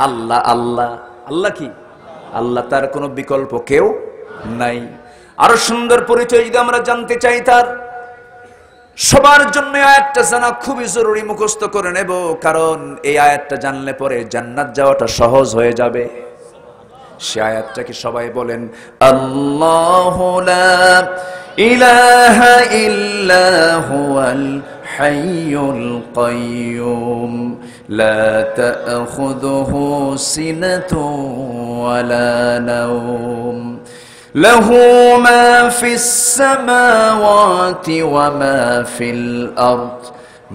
আল্লাহ। আল্লাহ আল্লাহ কি? আল্লাহ, তার কোনো বিকল্প কেউ নাই। আরো সুন্দর পরিচয় যদি আমরা জানতে চাই তার, সবার জন্য আয়াতটা জানা খুবই জরুরি, মুখস্থ করে নেব, কারণ এই আয়াতটা জানলে পরে জান্নাত যাওয়াটা সহজ হয়ে যাবে। সে আয়াতটা কি সবাই বলেন? আল্লাহু লা ইলাহা ইল্লা হুয়াল হাইয়ুল কাইয়্যুম লা তা'খুযুহু সিনাতুন ওয়া লা নাওম লাহু মা ফিস সামাওয়াতি ওয়া মা ফিল আরদ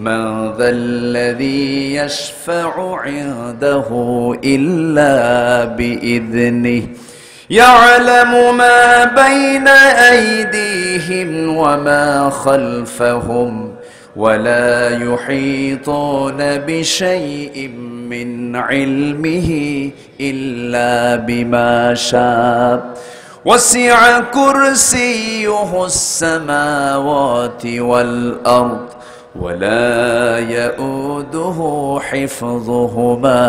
من ذا الذي يشفع عنده إلا بإذنه يعلم ما بين أيديهم وما خلفهم ولا يحيطون بشيء من علمه إلا بما شاء وسع كرسيه السماوات والأرض ولا يؤوده حفظهما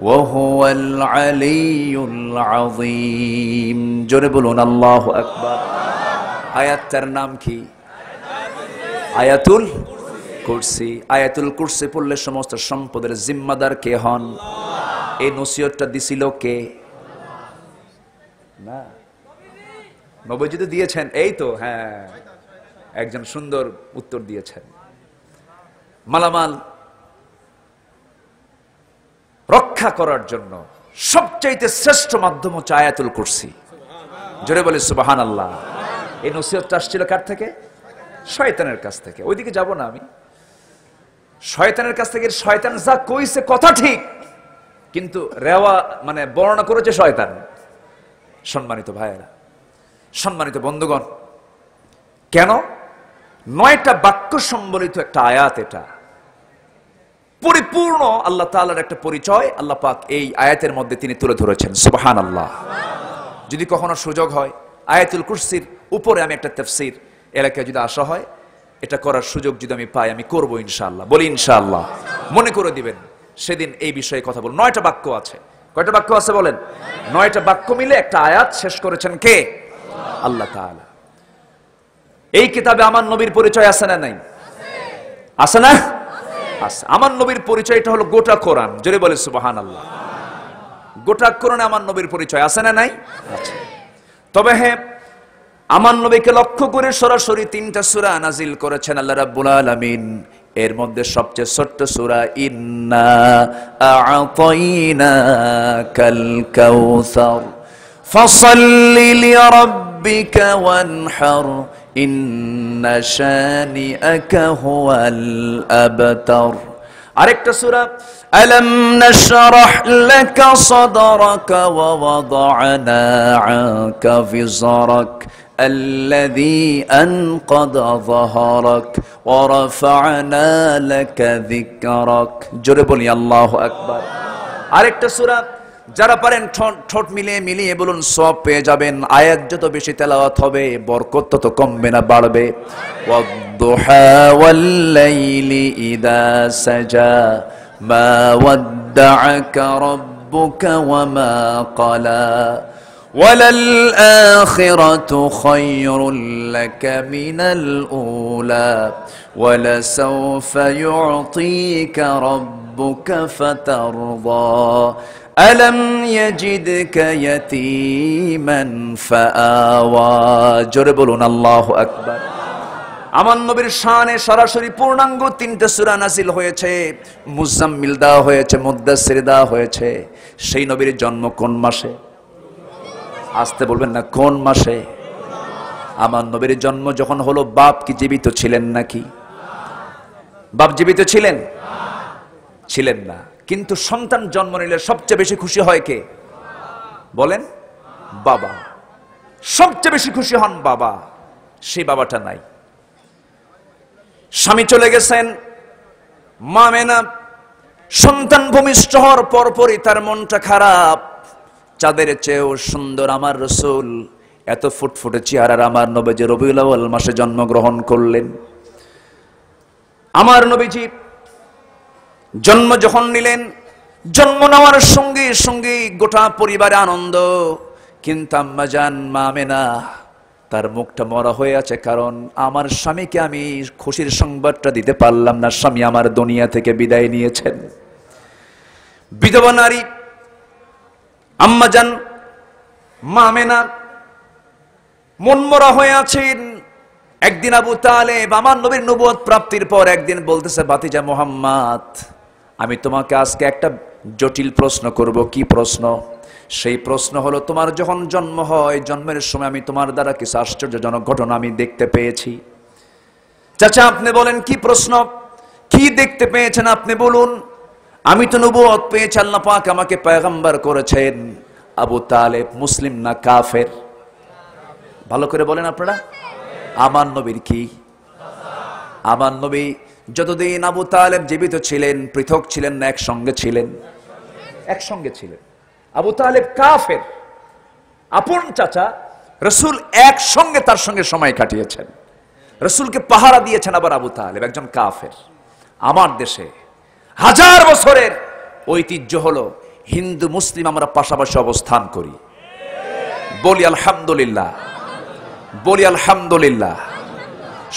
وهو العلي العظيم জোরে বলুন আল্লাহু আকবার। আয়াতটার নাম কি? আয়াতুল কুরসি। আয়াতুল কুরসি পড়লে সমস্ত সম্পদের জিম্মাদার কে হন? এই নসিহতটা দিছিল কে? না, নবীজি তো দিয়েছেন। এই তো, হ্যাঁ, একজন সুন্দর উত্তর দিয়েছেন। মালামাল রক্ষা করার জন্য সবচাইতে শ্রেষ্ঠ মাধ্যম হচ্ছে আয়াতুল কুরসি। জোরে বলে সুবহানাল্লাহ। এই নসিহতটা আসছিল কার থেকে? শয়তানের কাছ থেকে। ওইদিকে যাব না আমি। শয়তানের কাছ থেকে। শয়তান যা কইছে কথা ঠিক, কিন্তু রেওয়া মানে বর্ণনা করেছে শয়তান। সম্মানিত ভাইয়েরা, সম্মানিত বন্ধুগণ, কেন? 9টা বাক্য সম্বলিত একটা আয়াত। এটা পরিপূর্ণ আল্লাহ তাআলার একটা পরিচয় আল্লাহ পাক এই আয়াতের মধ্যে তিনি তুলে ধরেছেন। সুবহানাল্লাহ। যদি কখনো সুযোগ হয় আয়াতুল কুরসির উপরে আমি একটা তাফসীর এলাকায় যদি আসা হয়, এটা করার সুযোগ যদি আমি পাই আমি করব ইনশাআল্লাহ। বলি ইনশাআল্লাহ। মনে করে দিবেন সেদিন এই বিষয়ে কথা বলব। 9টা বাক্য আছে। কয়টা বাক্য আছে বলেন? 9টা বাক্য মিলে একটা আয়াত শেষ করেছেন কে? আল্লাহ তাআলা। এই কিতাবে আমার নবীর পরিচয় আছে না নাই? আছে না? আছে। আমার নবীর পরিচয়টা হলো গোটা কোরআন। জোরে বলে সুবহানাল্লাহ। গোটা কোরআনে আমার নবীর পরিচয় আছে না নাই? আছে। তবে হ্যাঁ, আমার নবীকে লক্ষ্য করে সরাসরি 3টা সূরা নাজিল করেছেন আল্লাহ রাব্বুল আলামিন। এর মধ্যে সবচেয়ে ছোট্ট সূরা ইন্না আ'তাইনাকাল কাউসার ফাসাল্লি লিরাব্বিকা ওয়ানহার ইন্না শানিআকা হুয়াল আবতার। আরেকটা সূরা আলাম নাশরাহ লাকা সাদরাকা ওয়া ওয়াদা'না আনকা ফিজরাক الذي أنقض ظهرك ورفعنا لك ذكرك। জোরে বলি আল্লাহু আকবার। আরেকটা সূরা যারা পারেন ঠোঁট মিলিয়ে বলুন সওয়াব পেয়ে যাবেন। আয়াত যত বেশি তেলাওয়াত হবে বরকত তত কমবে না বাড়বে। ওয়াদ-দুহা ওয়াল-লাইলি ইযা সাজা মা ওয়াদ্দা'াকা রাব্বুকা ওয়া মা ক্বালা وَلَلْآخِرَةُ خَيْرٌ لَكَ مِنَ الْأُولَى وَلَسَوْفَ يُعْطِيكَ رَبُّكَ فَتَرْضَى أَلَمْ يَجِدْكَ يَتِيمًا فَآوَى। জোরে বলুন আল্লাহু আকবার। আমার নবীর শানে সরাসরি পূর্ণাঙ্গ 3টা সূরা নাজিল হয়েছে। মুজাম্মিল দেওয়া হয়েছে, মুদ্দাসসির দেওয়া হয়েছে। সেই নবীর জন্ম কোন মাসে? আসতে বলবেন না, কোন মাসে? আমার নবীর জন্ম যখন হলো বাপ কি জীবিত ছিলেন নাকি? বাপ জীবিত ছিলেন? ছিলেন না। কিন্তু সন্তান জন্ম নিলে সবচেয়ে বেশি খুশি হয় কে? বলেন। বাবা। সবচেয়ে বেশি খুশি হন বাবা। সেই বাবাটা নাই। স্বামী চলে গেছেন, মা মেনা সন্তান ভূমিষ্ঠ হওয়ার পরপরই তার মনটা খারাপ। চাঁদের চেয়েও সুন্দর আমার রাসূল, এত ফুটফুটে চেহারার আমার নবীজি রবিউল আউয়াল মাসে জন্মগ্রহণ করলেন। আমার নবীজি জন্ম যখন নিলেন, জন্ম নেওয়ার সঙ্গে সঙ্গে গোটা পরিবারে আনন্দ। কিন্তু আম্মা জান মা আমেনা তার মুখটা মরা হয়ে আছে, কারণ আমার স্বামীকে আমি খুশির সংবাদটা দিতে পারলাম না। স্বামী আমার দুনিয়া থেকে বিদায় নিয়েছেন। বিধবা নারী আম্মা জান মা আমেনা মনমরা হয়ে আছেন। একদিন আবু তালেব আমার নবীর নবুয়ত প্রাপ্তির পর একদিন বলতেছে, ভাতিজা মুহাম্মদ, আমি তোমাকে আজকে একটা জটিল প্রশ্ন করব। কি প্রশ্ন? সেই প্রশ্ন হলো, তোমার যখন জন্ম হয়, জন্মের সময় আমি তোমার দ্বারা কিছু আশ্চর্যজনক ঘটনা আমি দেখতে পেয়েছি। চাচা আপনি বলেন কি প্রশ্ন? কি দেখতে পেয়েছেন আপনি বলুন। আমি তো নবুয়ত পেয়েছি, আল্লাহ পাক আমাকে পয়গম্বর করেছেন। আবু তালেব মুসলিম না কাফের? ভালো করে বলেন আপনারা। আমার নবীর কি? আমার নবী যতদিন আবু তালেব জীবিত ছিলেন পৃথক ছিলেন না একসঙ্গে ছিলেন? একসঙ্গে ছিলেন। আবু তালেব কাফের, আপন চাচা। রাসূল একসঙ্গে তার সঙ্গে সময় কাটিয়েছেন, রাসূলকে পাহারা দিয়েছেন। আবার আবু তালেব একজন কাফের। আমার দেশে 1000 বছরের ঐতিহ্য হলো হিন্দু মুসলিম আমরা পাশাপাশি অবস্থান করি। বলি আলহামদুলিল্লাহ, বলি আলহামদুলিল্লাহ।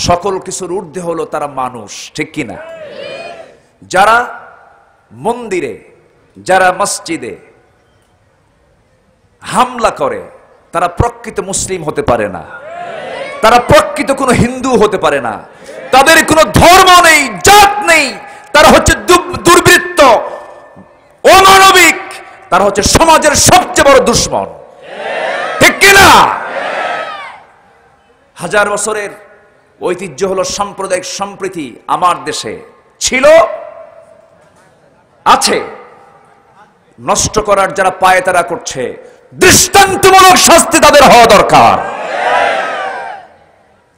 সকল কিছুর ঊর্ধ্বে হলো তারা মানুষ, ঠিক কিনা? যারা মন্দিরে, যারা মসজিদে হামলা করে তারা প্রকৃত মুসলিম হতে পারে না, তারা প্রকৃত কোনো হিন্দু হতে পারে না। তাদের কোনো ধর্ম নেই, জাত নেই। তারা হচ্ছে দুর্বৃত্ত, অমানবিক। তারা হচ্ছে সমাজের সবচেয়ে বড় দুশ্মন, ঠিক কিনা? 1000 বছরের ঐতিহ্য হলো সাম্প্রদায়িক সম্প্রীতি। আমার দেশে ছিল, আছে। নষ্ট করার যারা পায় তারা করছে। দৃষ্টান্তমূলক শাস্তি তাদের হওয়া দরকার।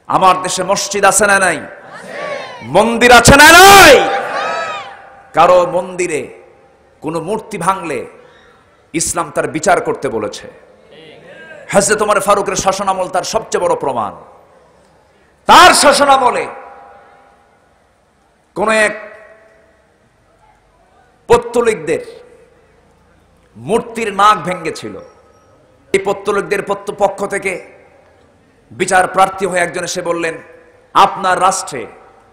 আমার দেশে মসজিদ আছে না নাই? মন্দির আছে না নাই? কারো মন্দিরে কোন মূর্তি ভাঙলে ইসলাম তার বিচার করতে বলেছে। হযরত ওমর ফারুকের শাসনামল তার সবচেয়ে বড় প্রমাণ। তার শাসনামলে কোন এক পত্তলিকদের মূর্তির নাক ভেঙেছিল। এই পত্তলিকদের পক্ষ থেকে বিচার প্রার্থী হয়ে একজন এসে বললেন, আপনার রাষ্ট্রে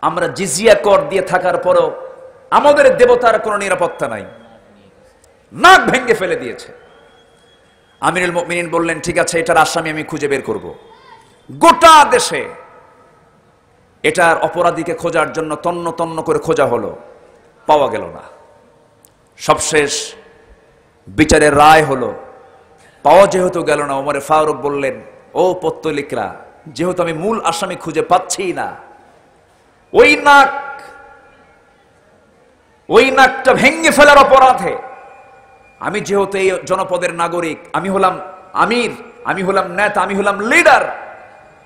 আমরা জিজিয়া কর দিয়ে থাকার পরও আমাদের দেবতার কোনো নিরাপত্তা নাই, নাক ভেঙে ফেলে দিয়েছে। আমিরুল মুমিনিন বললেন, ঠিক আছে, এটার আসামি আমি খুঁজে বের করব। গোটা দেশে এটার অপরাধীকে খোঁজার জন্য তন্ন তন্ন করে খোঁজা হলো, পাওয়া গেল না। সবশেষ বিচারের রায় হলো, পাওয়া যেহেতু গেল না, ওমরে ফারুক বললেন, ও পত্তলিকরা, যেহেতু আমি মূল আসামি খুঁজে পাচ্ছি না, ওই নাকটা ভেঙে ফেলার অপরাধে আমি যেহেতু এই জনপদের নাগরিক, আমি হলাম আমির, আমি হলাম নেতা, আমি হলাম লিডার,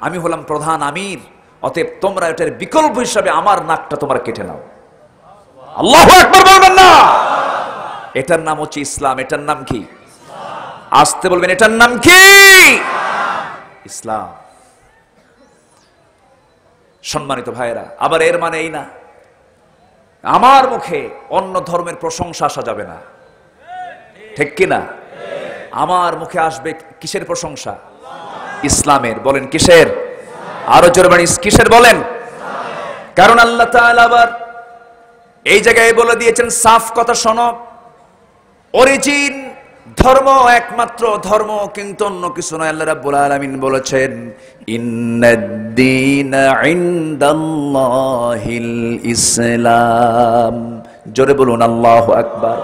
আমি হলাম প্রধান আমির, অতএব তোমরা এটার বিকল্প হিসাবে আমার নাকটা তোমরা কেটে নাও। আল্লাহু আকবার বলবেন না? এটার নাম হচ্ছে ইসলাম। এটার নাম কি? আসতে বলবেন, এটার নাম কি? ইসলাম। সম্মানিত ভাইয়েরা, আবার এর মানে এই না আমার মুখে অন্য ধর্মের প্রশংসা আসা যাবে না, ঠিক কিনা? আমার মুখে আসবে কিসের প্রশংসা? ইসলামের। বলেন কিসের? আরো জোরে বলেন কিসের বলেন? কারণ আল্লাহ তাআলা আবার এই জায়গায় বলে দিয়েছেন, সাফ কথা শোনো, অরিজিন ধর্ম একমাত্র ধর্ম, কিন্তু অন্য কিছু নয়। আল্লাহ রাব্বুল আলামিন বলেছেন, ইন্নাদ-দীনা ইনদাল্লাহিল ইসলাম। জোরে বলুন আল্লাহু আকবার।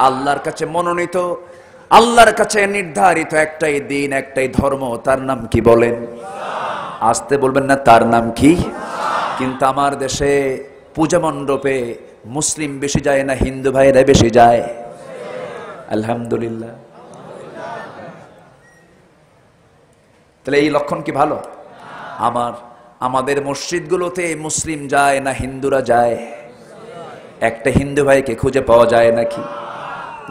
আল্লাহর কাছে মনোনীত, আল্লাহর কাছে নির্ধারিত একটাই দিন, একটাই ধর্ম, তার নাম কি বলেন? আসতে বলবেন না, তার নাম কি? কিন্তু আমার দেশে পূজা মণ্ডপে মুসলিম বেশি যায় না হিন্দু ভাইরা বেশি যায়? আলহামদুলিল্লাহ। তাহলে এই লক্ষণ কি ভালো? আমাদের মসজিদগুলোতে মুসলিম যায় না হিন্দুরা যায়? একটা হিন্দু ভাইকে খুঁজে পাওয়া যায় নাকি?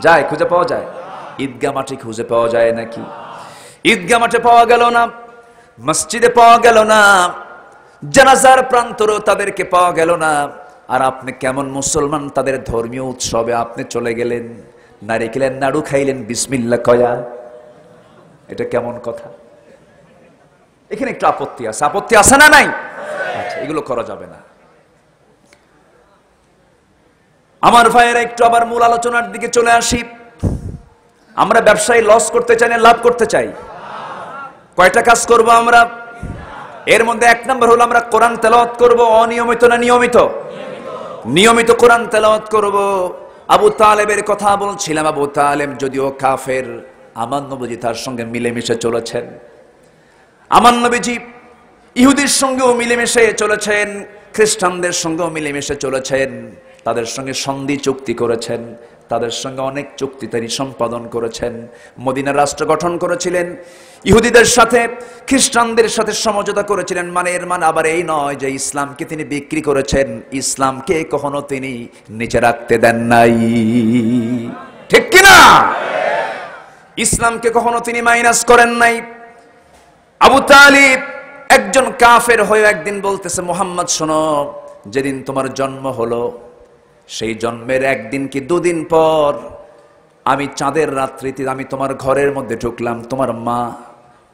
যায়, খুঁজে পাওয়া যায়। ঈদগাহ মাঠে খুঁজে পাওয়া যায় নাকি? ঈদগাহ মাঠে পাওয়া গেল না, মসজিদে পাওয়া গেল না, জানাজার প্রান্তরেও তাদেরকে পাওয়া গেল না। আর আপনি কেমন মুসলমান, তাদের ধর্মীয় উৎসবে আপনি চলে গেলেন, নারিকেলের নাড়ু খাইলেন বিসমিল্লাহ কয়া। এটা কেমন কথা? এখানে একটু আপত্তি আছে। আপত্তি আছে না নাই? আচ্ছা, এগুলো করা যাবে না। আমার ভাইয়েরা, একটু আবার মূল আলোচনার দিকে চলে আসি। আমরা ব্যবসায় লস করতে চাই না লাভ করতে চাই? কয়টা কাজ করব আমরা? এর মধ্যে এক নম্বর হলো আমরা কোরআন তেলাওয়াত করব। অনিয়মিত না নিয়মিত? নিয়মিত কোরআন তেলাওয়াত করব। আবু তালেবের কথা বলছিলাম। আবু তালেব যদিও কাফের, আমার নবীজি তার সঙ্গে মিলেমিশে চলেছেন। আমার নবীজি ইহুদির সঙ্গেও মিলেমিশে চলেছেন, খ্রিস্টানদের সঙ্গেও মিলেমিশে চলেছেন, তাদের সঙ্গে সন্ধি চুক্তি করেছেন, তাদের সঙ্গে অনেক চুক্তি তিনি সম্পাদন করেছেন। মদিনার রাষ্ট্র গঠন করেছিলেন, ইহুদিদের সাথে খ্রিস্টানদের সাথে সমঝোতা করেছিলেন। মানে এর মানে আবার এই নয় যে ইসলামকে তিনি বিক্রি করেছেন, ইসলামকে কখনো তিনি নিচে রাখতে দেন নাই, ঠিক কিনা? ইসলামকে কখনো তিনি মাইনাস করেন নাই। আবু তালিব একজন কাফের হয়ে একদিন বলতেছে, মুহাম্মদ শোনো, যেদিন তোমার জন্ম হলো সেই জন্মের একদিন কি দুদিন পর আমি চাঁদের রাত্রিতে আমি তোমার ঘরের মধ্যে ঢুকলাম, তোমার মা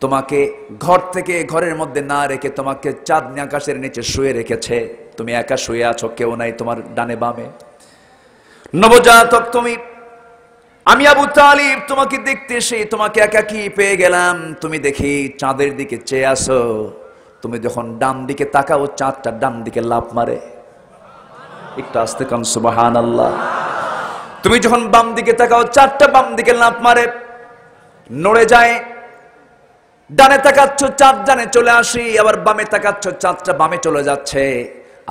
তোমাকে ঘর থেকে ঘরের মধ্যে না রেখে তোমাকে চাঁদনি আকাশের নিচে শুয়ে রেখেছে, তুমি একা শুয়ে আছো, কেউ নাই তোমার ডানে বামে, নবজাতক তুমি। আমি আবু তালিব তোমাকে দেখতে এসে তোমাকে একাকী পেয়ে গেলাম, তুমি দেখি চাঁদের দিকে চেয়ে আসো, তুমি যখন ডান দিকে তাকাও চাঁদটা ডান দিকে লাফ মারে। একটু আস্তে কান সুবহানাল্লাহ। তুমি যখন বাম দিকে তাকাও চাঁদটা বাম দিকে লাফ মারে, নড়ে যায়। ডানে তাকাচ্ছ চাঁদ ডানে চলে আসি, আবার বামে তাকাচ্ছ চাঁদটা বামে চলে যাচ্ছে।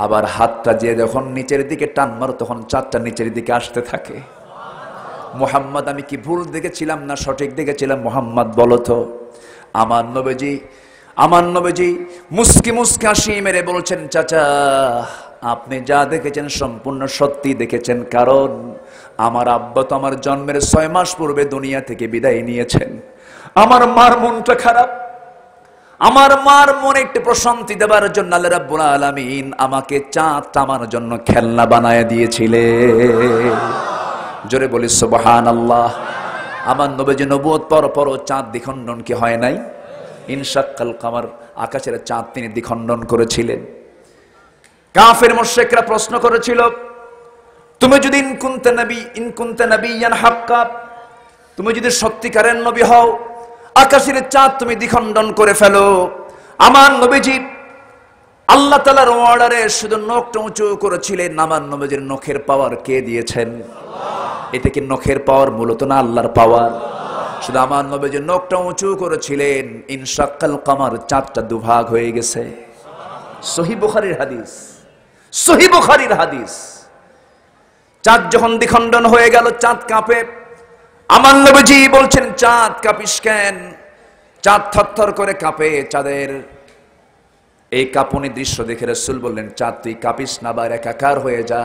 আবার হাতটা দিয়ে যখন নিচের দিকে টান মারো তখন চাঁদটা নিচের দিকে আসতে থাকে। মুহাম্মদ, আমি কি ভুল দেখেছিলাম না সঠিক দেখেছিলাম? মুহাম্মদ বলো তো। আমার নবীজি মুস্কি মুস্কি হাসি মেরে বলছেন, চাচা আপনি যা দেখেছেন সম্পূর্ণ সত্যি দেখেছেন, কারণ আমার আব্বা তো আমার জন্মের 6 মাস পূর্বে দুনিয়া থেকে বিদায় নিয়েছেন। আমার মার মনটা খারাপ, আমার মার মনে একটু প্রশান্তি দেবার জন্য আল্লাহ রাব্বুল আলামিন আমাকে চাঁদটা আমার জন্য খেলনা বানায় দিয়েছিলেন। জোরে বলি সুবহানাল্লাহ। আমার নবীজি নবুয়ত পর চাঁদ দ্বিখণ্ডন কি হয় নাই? ইনশাক্কাল কামার, আকাশের চাঁদ তিনি দ্বিখণ্ডন করেছিলেন। কাফের মুশরিকরা প্রশ্ন করেছিল, তুমি যদি ইন কুনতা নাবিয়ান হাক্কা, তুমি যদি সত্যিকারের নবী হও, আকাশের চাঁদ তুমি দ্বিখণ্ডন করে ফেলো। আমার নবীজি আল্লাহ তাআলার অর্ডারে শুধু নখটা উঁচু করেছিলেন। আমার নবীজির নখের পাওয়ার কে দিয়েছেন? এটা কি নখের পাওয়ার মূলত না আল্লাহর পাওয়ার? শুধু আমার নবীজির নখটা উঁচু করেছিলেন, ইনশাক্কাল কামার, চাঁদটা দুভাগ হয়ে গেছে। সহিহ বুখারীর হাদিস, সহিহ বুখারীর হাদিস। চাঁদ যখন দ্বিখণ্ডন হয়ে গেল, চাঁদ কাঁপে। আমার নবীজি বলছেন, চাঁদ কাঁপিস কেন? চাঁদ থরথর করে কাঁপে। চাঁদের এই কাঁপুনি দৃশ্য দেখে রাসূল বললেন, চাঁদ তুই কাঁপিস না, আবার একাকার হয়ে যা।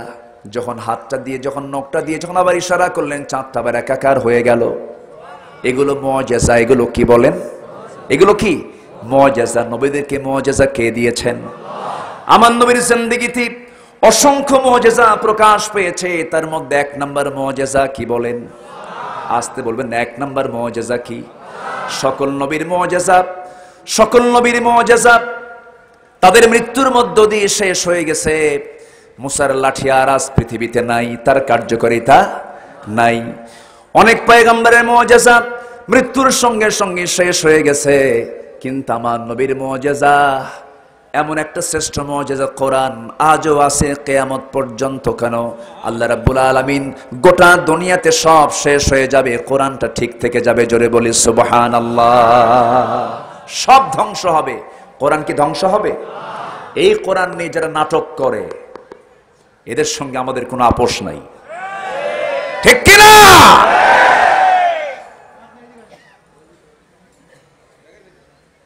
যখন হাতটা দিয়ে, যখন নখটা দিয়ে, যখন আবার ইশারা করলেন, চাঁদটা আবার একাকার হয়ে গেল। এগুলো মুআজিজা। এগুলো কি বলেন? এগুলো কি মুআজিজা। নবীদেরকে মুআজিজা কে দিয়েছেন? আমার নবীর জিন্দেগিতে অসংখ্য মুআজিজা প্রকাশ পেয়েছে। তার মধ্যে এক নাম্বার মুআজিজা কি বলেন? আসতে বলবেন, এক নাম্বার মুআজিজা কি? সকল নবীর মুআজিজা, সকল নবীর মুআজিজা তাদের মৃত্যুর মধ্য দিয়ে শেষ হয়ে গেছে। মুসার লাঠি আর আজ পৃথিবীতে নাই, তার কার্যকারিতা নাই। অনেক পয়গম্বরের মুআজিজা মৃত্যুর সঙ্গে সঙ্গে শেষ হয়ে গেছে, কিন্তু আমার নবীর মুআজিজা এমন একটা শ্রেষ্ঠ মুআজিজা কোরআন আজও আছে কিয়ামত পর্যন্ত। কেন? আল্লাহ রাব্বুল আলামিন গোটা দুনিয়াতে সব শেষ হয়ে যাবে, কোরআনটা ঠিক থেকে যাবে। জোরে বলি সুবহানাল্লাহ। সব ধ্বংস হবে, কোরআন কি ধ্বংস হবে? এই কোরআন নিয়ে যারা নাটক করে, এদের সঙ্গে আমাদের কোনো আপোষ নাই, ঠিক কি না?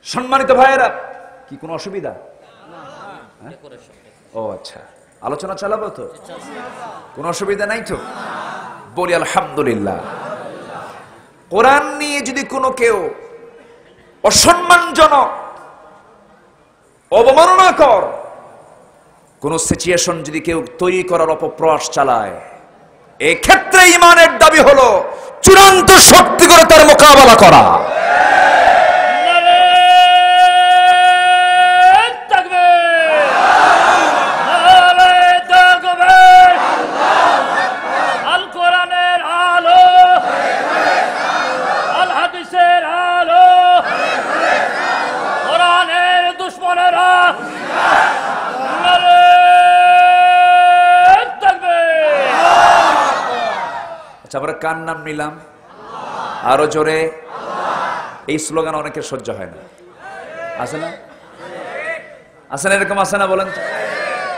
সম্মানিত ভাইয়েরা, কি কোনো অসুবিধা? ও আচ্ছা, আলোচনা চালাবো তো, কোনো অসুবিধা নাই তো? বলি আলহামদুলিল্লাহ। কোরআন নিয়ে যদি কোনো কেউ অসম্মানজনক, অবমাননাকর কোন সিচুয়েশন যদি কেউ তৈরি করার অপপ্রয়াস চালায়, এই ক্ষেত্রে ঈমানের দাবি হলো চূড়ান্ত শক্তি করে তার মোকাবেলা করা। আমরা কার নাম নিলাম? আরো জোরে। এই স্লোগান অনেকের সহ্য হয় না, আছে না? আছে না? এরকম আছে না? বলেন।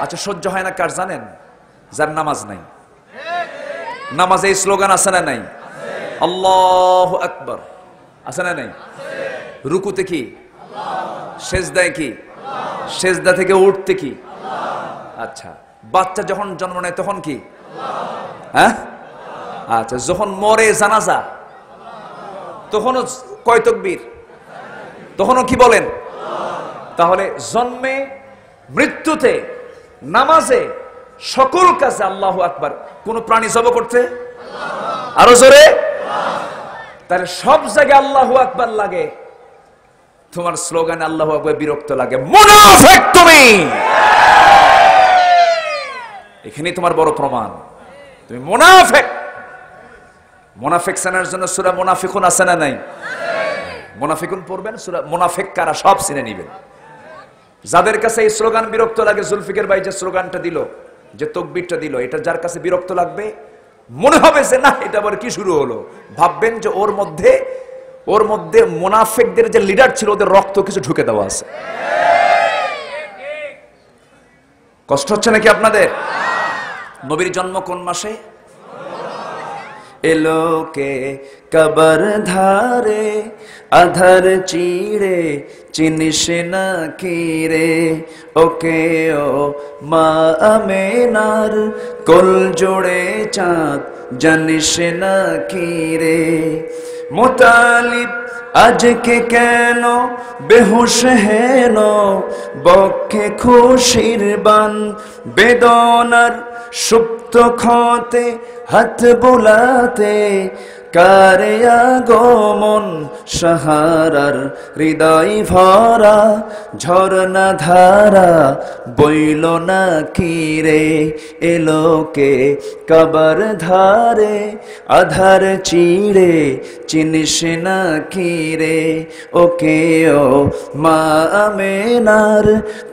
আচ্ছা, সহ্য হয় না কার জানেন? যার নামাজ নাই। নামাজে এই স্লোগান আছে না নাই? আল্লাহু আকবার আছে না নাই? রুকুতে কি? সেজদায় কি? সেজদা থেকে উঠতে কি? আচ্ছা, বাচ্চা যখন জন্ম নেয় তখন কি? হ্যাঁ, আচ্ছা, যখন মরে জানাজা তখনও কয় তাকবীর? তখনও কি বলেন? তাহলে জন্মে, মৃত্যুতে, নামাজে, সকল কাজে আল্লাহু আকবার। কোন প্রাণী জব করতে আরো জোরে, তাহলে সব জায়গায় আল্লাহু আকবার লাগে, তোমার স্লোগানে আল্লাহু আকবার বিরক্ত লাগে। মুনাফিক তুমি! এখানে তোমার বড় প্রমাণ, তুমি মুনাফিক। মুনাফিক চেনার জন্য সূরা মুনাফিকুন আছে না নাই? মুনাফিকুন পড়বেন, সূরা মুনাফিক কারা সব চিনে নেবেন। যাদের কাছে এই স্লোগান বিরক্ত লাগে, জুলফিকার ভাই যে স্লোগানটা দিল, যে তাকবীরটা দিল, এটা যার কাছে বিরক্ত লাগবে, মনে হবে যে না, এটা আবার কি শুরু হলো, ভাববেন যে ওর মধ্যে মুনাফিকদের যে লিডার ছিল, ওদের রক্ত কিছু ঢুকে দেওয়া আছে। কষ্ট হচ্ছে নাকি আপনাদের? নবীর জন্ম কোন মাসে? এলোকে কবর ধারে আধার চিড়ে চিনিস না কি রে, ওকে ও মা আমেনার কোল জোড়ে চাঁদ জানিস না কি রে। মুতালিব আজকে কেন বেহুশ হেন বক্ষে খুশির বান, বেদনার সুপ্ত ক্ষতে হাত বোলাতে, কারে আগমন সাহারার হৃদয় ভরা, ঝরনা ধারা বইল না কিরে এলোকে কবর ধারে, আধার চিড়ে চিনিস না কিরে ওকে ও মা আমেনার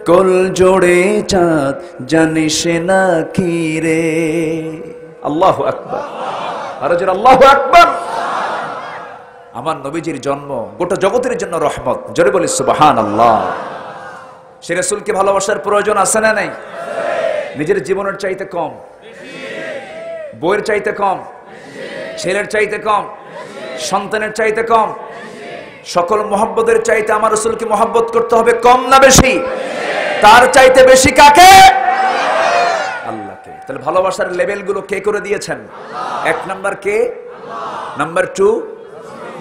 কোল জোড়ে চাঁদ জানিস না কিরে। আল্লাহু আকবার, আর জোরে আল্লাহু আকবার। আমার নবীজির জন্ম গোটা জগতের জন্য রহমত, জোরে বলি সুবহানাল্লাহ। সে রাসূলকে ভালোবাসার প্রয়োজন আছে না নাই? নিজের জীবনের চাইতে কম, বইয়ের চাইতে কম, ছেলের চাইতে কম, সন্তানের চাইতে কম, সকল মহব্বতের চাইতে আমার রাসূলকে মহব্বত করতে হবে কম না বেশি? তার চাইতে বেশি কাকে? আল্লাহকে। তাহলে ভালোবাসার লেভেলগুলো কে করে দিয়েছেন? এক নাম্বার কে? নাম্বার 2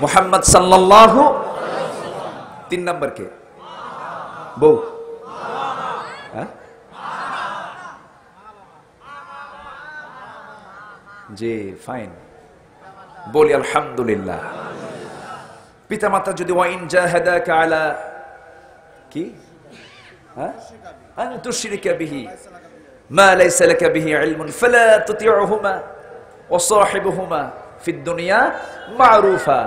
মুহাম্মদ সাল্লাল্লাহু। 3 নাম্বার কে? বউ। হ্যাঁ জি, ফাইন, বলি আলহামদুলিল্লাহ। পিতামাতা যদি ওয়াইন জাহাদাকা আলা কি আন তুশরিকা বিহি মা লাইসা লাকা বিহি ইলমুন ফালা তুতিউহুমা ওয়া সাহিবুহুমা ফিদ দুনিয়া মারুফা।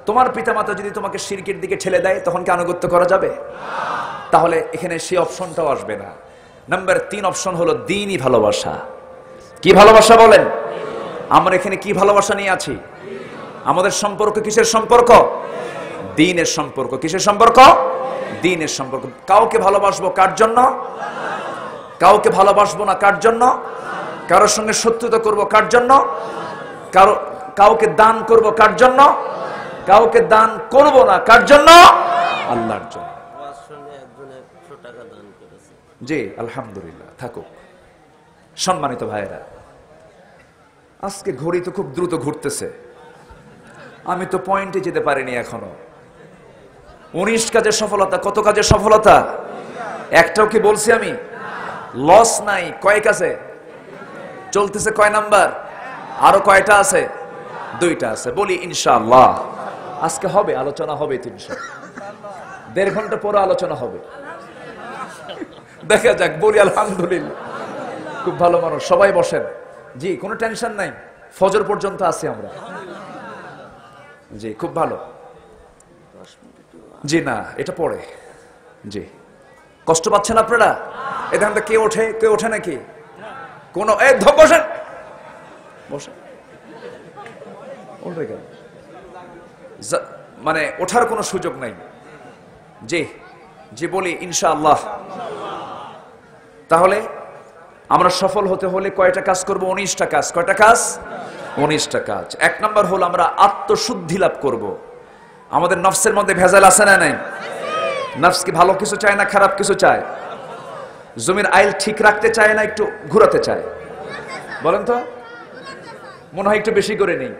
তোমার পিতামাতা যদি তোমাকে শিরকের দিকে ঠেলে দেয় তখন কি আনুগত্য করা যাবে? তাহলে এখানে সেই অপশনটাও আসবে না। নাম্বার 3 অপশন হলো দ্বীনি ভালোবাসা। কি ভালোবাসা বলেন? আমরা এখানে কি ভালোবাসা নিয়ে আছি? আমাদের সম্পর্ক কিসের সম্পর্ক? দ্বীনের সম্পর্ক। কিসের সম্পর্ক? দ্বীনের সম্পর্ক। কাউকে ভালোবাসবো কার জন্য? কাউকে ভালোবাসবো না কার জন্য? কারোর সঙ্গে শত্রুতা করব কার জন্য? কাউকে দান করব কার জন্য? কাউকে দান করব না কার জন্য? আল্লাহর জন্য। জি আলহামদুলিল্লাহ, থাকুক। সম্মানিত ভাইরা, আজকে ঘড়ি তো খুব দ্রুত ঘুরতেছে, আমি তো পয়েন্টে যেতে পারিনি এখনো। 19 কাজের সফলতা। কত কাজের সফলতা? একটাও কি বলছি আমি? লস নাই। কয় কাজে চলতেছে? কয় নাম্বার? আরো কয়টা আছে? 2টা আছে। বলি ইনশাআল্লাহ আজকে হবে, আলোচনা হবে 300, 1.5 ঘন্টা পরে আলোচনা হবে, দেখা যাক। বলি আলহামদুলিল্লাহ। খুব ভালো মানুষ, সবাই বসেন। জি, কোনো টেনশন নাই, ফজর পর্যন্ত আছি আমরা। জি খুব ভালো। জি না, এটা পড়ে। জি, কষ্ট পাচ্ছেন আপনারা? এখান থেকে কে ওঠে, কে ওঠে নাকি? কোন বসেন, বসেন। উঠবে কেন? মানে ওঠার কোনো সুযোগ নাই। জি জি, বলি ইনশাআল্লাহ। তাহলে আমরা সফল হতে হলে কয়টা কাজ করব? 19টা কাজ। কয়টা কাজ? 19টা কাজ। 1 নাম্বার হলো আমরা আত্মশুদ্ধি লাভ করব। আমাদের নফসের মধ্যে ভেজাল আছে না নাই? নফস কি ভালো কিছু চায় না খারাপ কিছু চায়? জমির আইল ঠিক রাখতে চায় না একটু ঘুরাতে চায়? বলেন তো। মনে হয় একটু বেশি করে নেই,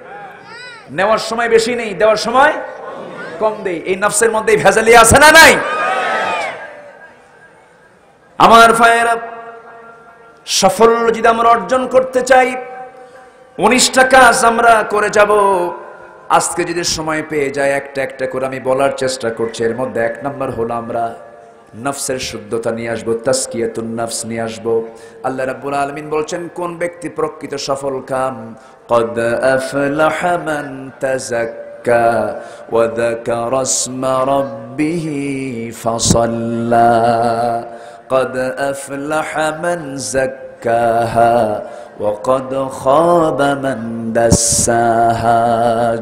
নেওয়ার সময় বেশি নেই, দেওয়ার সময় কম দেই। এই নফসের মধ্যে ভেজালি আছে না নাই? আমার ভাইয়েরা, সাফল্য যদি আমরা অর্জন করতে চাই 19টা কাজ আমরা করে যাব। আজকে যদি সময় পেয়ে যায় একটা একটা করে আমি বলার চেষ্টা করছি। এর মধ্যে 1 নাম্বার হলো আমরা নফসের শুদ্ধতা নিয়ে আসবো, তাসকিয়াতুন নফস নিয়ে আসবো। আল্লাহ রাব্বুল আলামিন বলছেন কোন ব্যক্তি প্রকৃত সফল কাম? قد أفلح من تزكى وذكر اسم ربه فصلى قد أفلح من زكاها وقد خاب من دساها।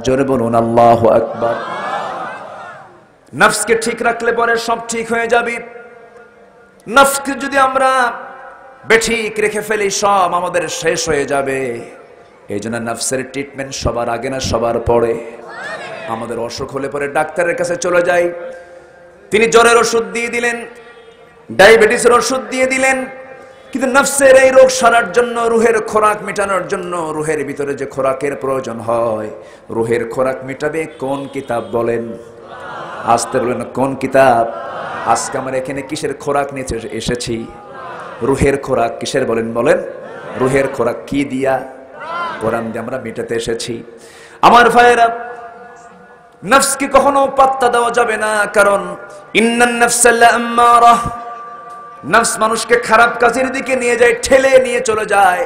জোরে বলুন আল্লাহু আকবার। নফসকে ঠিক রাখলে পরে সব ঠিক হয়ে যাবে। নফসকে যদি আমরা বেঠিক রেখে ফেলি সব আমাদের শেষ হয়ে যাবে। এই জন্য নফসের ট্রিটমেন্ট সবার আগে না সবার পরে? আমাদের অসুখ হলে পরে ডাক্তারের কাছে চলে যাই, তিনি জ্বরের ওষুধ দিয়ে দিলেন, ডায়াবেটিসের ওষুধ দিয়ে দিলেন, কিন্তু নফসের এই রোগ সারার জন্য, রুহের খোরাক মেটানোর জন্য, রুহের ভিতরে যে খোরাকের প্রয়োজন হয়, রুহের খোরাক মেটাবে কোন কিতাব বলেন? আসতে বলেন কোন কিতাব? আজকে আমরা এখানে কিসের খোরাক নিয়ে এসেছি? রুহের খোরাক। কিসের বলেন? বলেন রুহের খোরাক। কি দিয়া? কোরআন দিয়ে আমরা মেটাতে এসেছি। আমার ভাইয়েরা, নফসকে কখনো পাত্তা দেওয়া যাবে না, কারণ ইন্নান নাফসা লাআম্মারাহ, নফস মানুষকে খারাপ কাজের দিকে নিয়ে যায়, ঠেলে নিয়ে চলে যায়।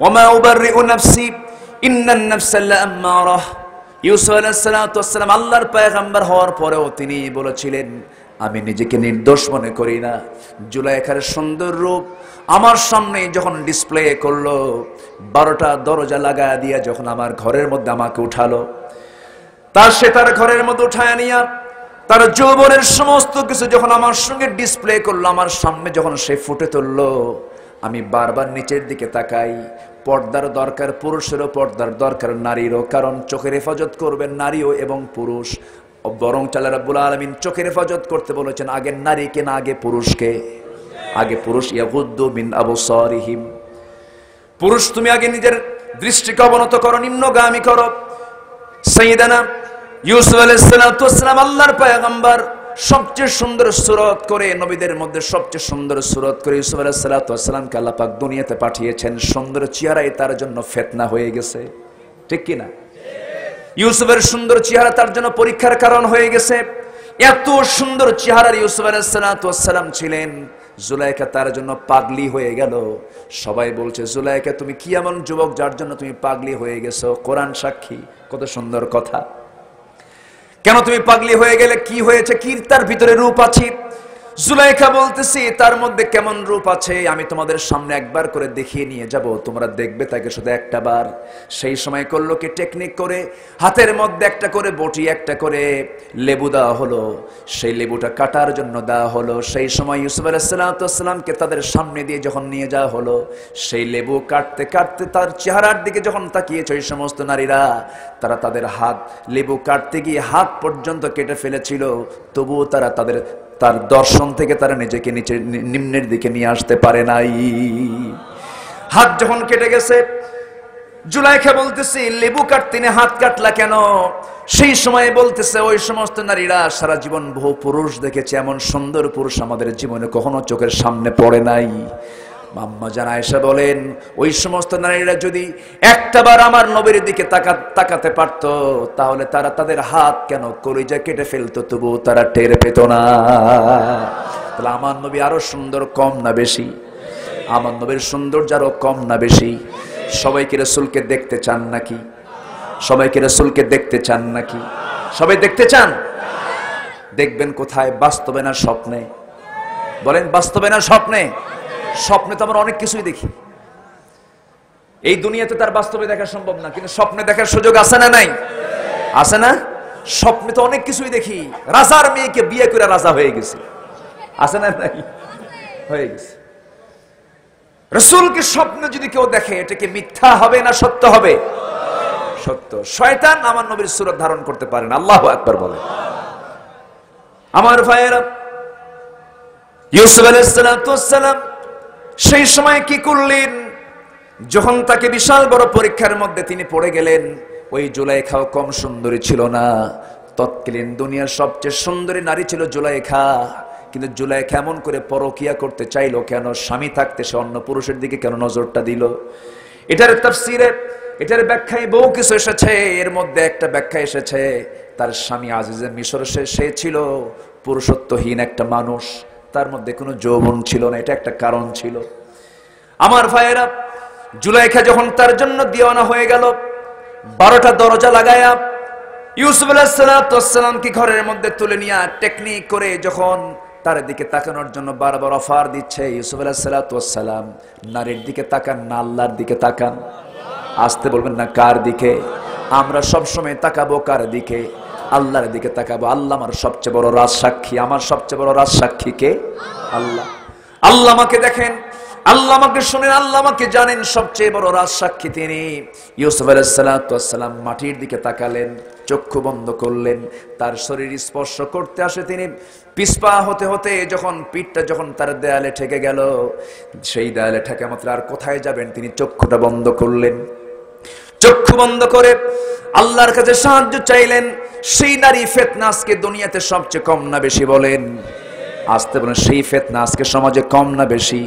ওমা উবাররিউ নাফসি ইন্নান নাফসা লাআম্মারাহ। ইউসুফ আলাইহিস সালাতু ওয়াস সালাম আল্লাহর পয়গম্বর হওয়ার পরেও তিনি বলেছিলেন, আমি নিজেকে নির্দোষ মনে করি না। জুলাইখার সুন্দর রূপ আমার সামনে যখন ডিসপ্লে করলো, 12টা দরজা লাগায় দিয়া যখন আমার ঘরের মধ্যে আমাকে উঠালো, তার ঘরের মধ্যে উঠায় নিয়া তার যৌবনের সমস্ত কিছু যখন আমার সঙ্গে ডিসপ্লে করলো, আমার সামনে যখন সে ফুটে তুললো, আমি বারবার নিচের দিকে তাকাই। পর্দার দরকার পুরুষেরও, পর্দার দরকার নারীরও, কারণ চোখের হেফাজত করবেন নারীও এবং পুরুষ। বরং আল্লাহ রাব্বুল আলামিন চোখের হেফাজত করতে বলেছেন আগে নারীকে না আগে পুরুষকে? আগে পুরুষ। ইয়াগুদ্দু মিন আবসারিহিম, পুরুষ তুমি আগে নিজের দৃষ্টিকে অবনত করো, নিম্নগামী করো। সাইয়েদানা ইউসুফ আলাইহিস সালাতু ওয়াস সালাম আল্লাহর পয়গম্বর, সবচেয়ে সুন্দর সুরত করে, নবীদের মধ্যে সবচেয়ে সুন্দর সুরত করে ইউসুফ আলাইহিস সালাতু ওয়াস সালামকে আল্লাহ পাক দুনিয়াতে পাঠিয়েছেন। সুন্দর চেহারাই তার জন্য ফিতনা হয়ে গেছে, ঠিক কি না? ইউসুফের সুন্দর চেহারা তার জন্য পরীক্ষার কারণ হয়ে গেছে। এত সুন্দর চেহারার ইউসুফ আলাইহিস সালাতু ওয়াস সালাম ছিলেন, জুলাইখা তার জন্য পাগলি হয়ে গেল। সবাই বলছে, জুলাইখা তুমি কি এমন যুবক যার জন্য তুমি পাগলি হয়ে গেছো? কোরআন সাক্ষী, কত সুন্দর কথা। কেন তুমি পাগলি হয়ে গেলে? কি হয়েছে? কি তার ভিতরে রূপ আছে? জুলাইখা বলতেছি, তার মধ্যে কেমন রূপ আছে আমি তোমাদের সামনে একবার করে দেখিয়ে নিয়ে যাব, তোমরা দেখবে তাকে শুধু একটা বার। সেই সময় করলো কি, টেকনিক করে হাতের মধ্যে একটা করে বটি, একটা করে লেবু দেওয়া হলো, সেই লেবুটা কাটার জন্য দেওয়া হলো। সেই সময় ইউসুফ আলাইহিস সালাতু ওয়াস সালামকে তাদের সামনে দিয়ে যখন নিয়ে যাওয়া হলো, সেই লেবু কাটতে কাটতে তার চেহারার দিকে যখন তাকিয়েছে ওই সমস্ত নারীরা, তারা তাদের হাত লেবু কাটতে গিয়ে হাত পর্যন্ত কেটে ফেলেছিল, তবুও তারা তার দর্শন থেকে তারা নিজেকে নিচে নিম্নের দিকে নিয়ে আসতে পারে নাই। হাত যখন কেটে গেছে, জুলাইখা বলতেছে, লেবু কাটতে না হাত কাটলা কেন? সেই সময় বলতেছে, ওই সমস্ত নারীরা সারা জীবন বহু পুরুষ দেখেছে, এমন সুন্দর পুরুষ আমাদের জীবনে কখনো চোখের সামনে পড়ে নাই। আম্মা জান আয়েশা বলেন, ওই সমস্ত নারীরা যদি একটাবার আমার নবীর দিকে তাকাতে পারতো, তাহলে তারা তাদের হাত কেন কলিজা কেটে ফেলতো, তবুও তারা টের পেত না। তাহলে আমার নবী আরো সুন্দর, কম না বেশি? আমার নবীর সৌন্দর্য আরো কম না বেশি? সবাইকে রাসূলকে দেখতে চান নাকি? সবাইকে রাসূলকে দেখতে চান নাকি? সবাই দেখতে চান? দেখবেন কোথায়? বাস্তবে না স্বপ্নে? বলেন বাস্তবে না স্বপ্নে? স্বপ্নে তো আমরা অনেক কিছুই দেখি, এই দুনিয়াতে তার বাস্তবে দেখা সম্ভব না, কিন্তু স্বপ্নে দেখার সুযোগ আছে না নাই? আছে না? স্বপ্নে তো অনেক কিছুই দেখি। রাজার মেয়েকে বিয়ে করে রাজা হয়ে গেছে, আছে না নাই? হয়ে গেছে। রাসূলকে স্বপ্নে যদি কেউ দেখে, এটা কি মিথ্যা হবে না সত্য হবে? সত্য। শয়তান আমার নবীর সূরত ধারণ করতে পারে না। আল্লাহু আকবার বলে। আমার ভাইয়েরা, ইউসুফ আলাইহিস সালাতু ওয়াস সালাম সেই সময় কি করলেন? যখন তাকে বিশাল বড় পরীক্ষার মধ্যে তিনি পড়ে গেলেন, ওই জুলাইখাও কম সুন্দরী ছিল না। তৎকালীন দুনিয়ার সবচেয়ে সুন্দরী নারী ছিল জুলাইখা। কিন্তু জুলাইখা এমন করে পরকিয়া করতে চাইলো কেন? স্বামী থাকতে সে অন্য পুরুষের দিকে কেন নজরটা দিল? এটার তাফসীরে, এটার ব্যাখ্যায় বহু কিছু এসেছে। এর মধ্যে একটা ব্যাখ্যা এসেছে, তার স্বামী আজিজে মিশর, সে ছিল পুরুষত্বহীন একটা মানুষ, তার মধ্যে কোনো যৌবন ছিল না, এটা একটা কারণ ছিল। আমার ভাইয়েরা, জুলাইখা যখন তার জন্য দিওয়ানা হয়ে গেল, 12টা দরজা লাগায়া ইউসুফ আলাইহিস সালাতু ওয়াস সালামকে ঘরের মধ্যে তুলে নিয়ে টেকনিক করে যখন তার দিকে তাকানোর জন্য বারবার অফার দিচ্ছে, ইউসুফ আলাইহিস সালাতু ওয়াস সালাম নারীর দিকে তাকান না আল্লাহর দিকে তাকান? আসতে বলবেন না কার দিকে? আমরা সব সময় তাকাবো কার দিকে? আল্লাহর দিকে তাকাবো। আল্লাহ আমার সবচেয়ে বড় রাজ সাক্ষী। আমার সবচেয়ে বড় রাজ সাক্ষী কে? আল্লাহ। আল্লাহ আমাকে দেখেন, আল্লাহ আমাকে শুনেন, আল্লাহ আমাকে জানেন, সবচেয়ে বড় রাজ সাক্ষী তিনি। ইউসুফ আলাইহিস সালাতু ওয়াস সালাম মাটির দিকে তাকালেন, চক্ষু বন্ধ করলেন, তার শরীর স্পর্শ করতে আসে তিনি পিছপা হতে হতে যখন পিঠটা যখন তার দেয়ালে ঠেকে গেল, সেই দেয়ালে ঠেকা মাত্র আর কোথায় যাবেন, তিনি চক্ষুটা বন্ধ করলেন। চক্ষু বন্ধ করে আল্লাহর কাছে সাহায্য চাইলেন। সেই নারী ফিতনা আজকে দুনিয়াতে সবচেয়ে কম না বেশি বলেন? আসতে বলেন, সেই ফিতনা আজকে সমাজে কম না বেশি?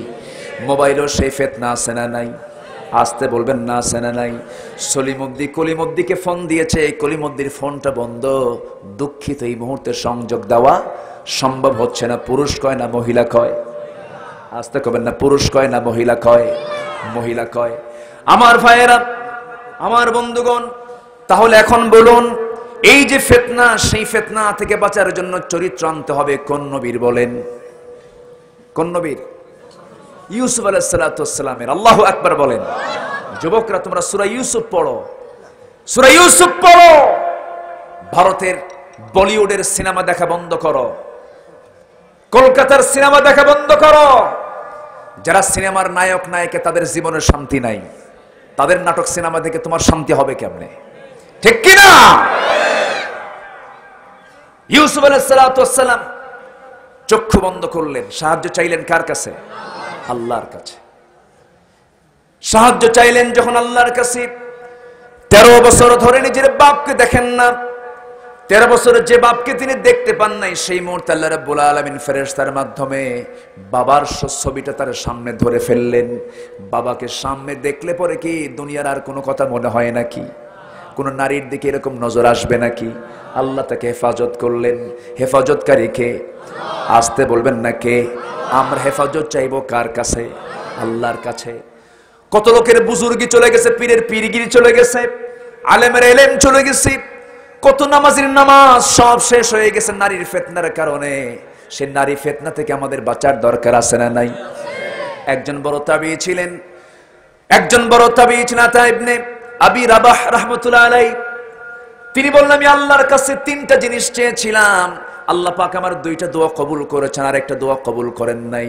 মোবাইলও সেই ফিতনা আছে না নাই? আসতে বলবেন না আছে না নাই? সলিমুদ্দি কলিমুদ্দিকে ফোন দিয়েছে, কলিমুদ্দির ফোনটা বন্ধ। দুঃখিত, এই মুহূর্তে সংযোগ দেওয়া সম্ভব হচ্ছে না। পুরুষ কয় না মহিলা কয়? আসতে কবেন না, পুরুষ কয় না মহিলা কয়? মহিলা কয়। আমার ভাইয়েরা, আমার বন্ধুগণ, তাহলে এখন বলুন, এই যে ফিতনা, সেই ফিতনা থেকে বাঁচার জন্য চরিত্র আনতে হবে। কোন নবীর বলেন? কোন নবীর? ইউসুফ আলাইহিস সালাতু ওয়াস সালামের। আল্লাহু আকবার বলেন। যুবকরা তোমরা সূরা ইউসুফ পড়ো, সূরা ইউসুফ পড়ো। ভারতের বলিউডের সিনেমা দেখা বন্ধ করো, কলকাতার সিনেমা দেখা বন্ধ করো। যারা সিনেমার নায়ক নায়িকা, তাদের জীবনের শান্তি নাই, তাদের নাটক সিনেমা দেখে তোমার শান্তি হবে কেমনে? ঠিক কি না? ইউসুফ আলাইহিস সালাতু ওয়াস সালাম চক্ষু বন্ধ করলেন, সাহায্য চাইলেন কার কাছে? আল্লাহর কাছে। সাহায্য চাইলেন যখন আল্লাহর কাছে, 13 বছর ধরে নিজের বাপকে দেখেন না। 13 বছরে যে বাপকে তিনি দেখতে পান নাই, সেই মুহূর্তে আল্লাহ রাব্বুল আলামিন ফেরেশতার মাধ্যমে বাবার ছবিটা তার সামনে ধরে ফেললেন। বাবাকে সামনে দেখলে পরে কি দুনিয়ার আর কোনো কথা মনে হয় নাকি? কোন নারীর দিকে এরকম নজর আসবে নাকি? আল্লাহ তাকে হেফাজত করলেন। হেফাজতকারী কে? আসতে বলবেন না কে? আমরা হেফাজত চাইবো কার কাছে? আল্লাহর কাছে। কত লোকের বুজুর্গি চলে গেছে, পীরের পীরগিরি চলে গেছে, আলেমের এলেম চলে গেছে, কত নামাজির নামাজ সব শেষ হয়ে গেছে নারীর ফিতনার কারণে। সে নারী ফিতনা থেকে আমাদের বাঁচার দরকার আছে না নাই? একজন বড় তাবিঈ ছিলেন, একজন বড় তাবিঈ ছিলেন আতা ইবনে আবি রাবাহ রাহমাতুল্লাহ আলাইহি। তিনি বললেন, আমি আল্লাহর কাছে 3টা জিনিস চেয়েছিলাম, আল্লাহ পাক আমার 2টা দোয়া কবুল করেছেন, আর একটা দোয়া কবুল করেন নাই।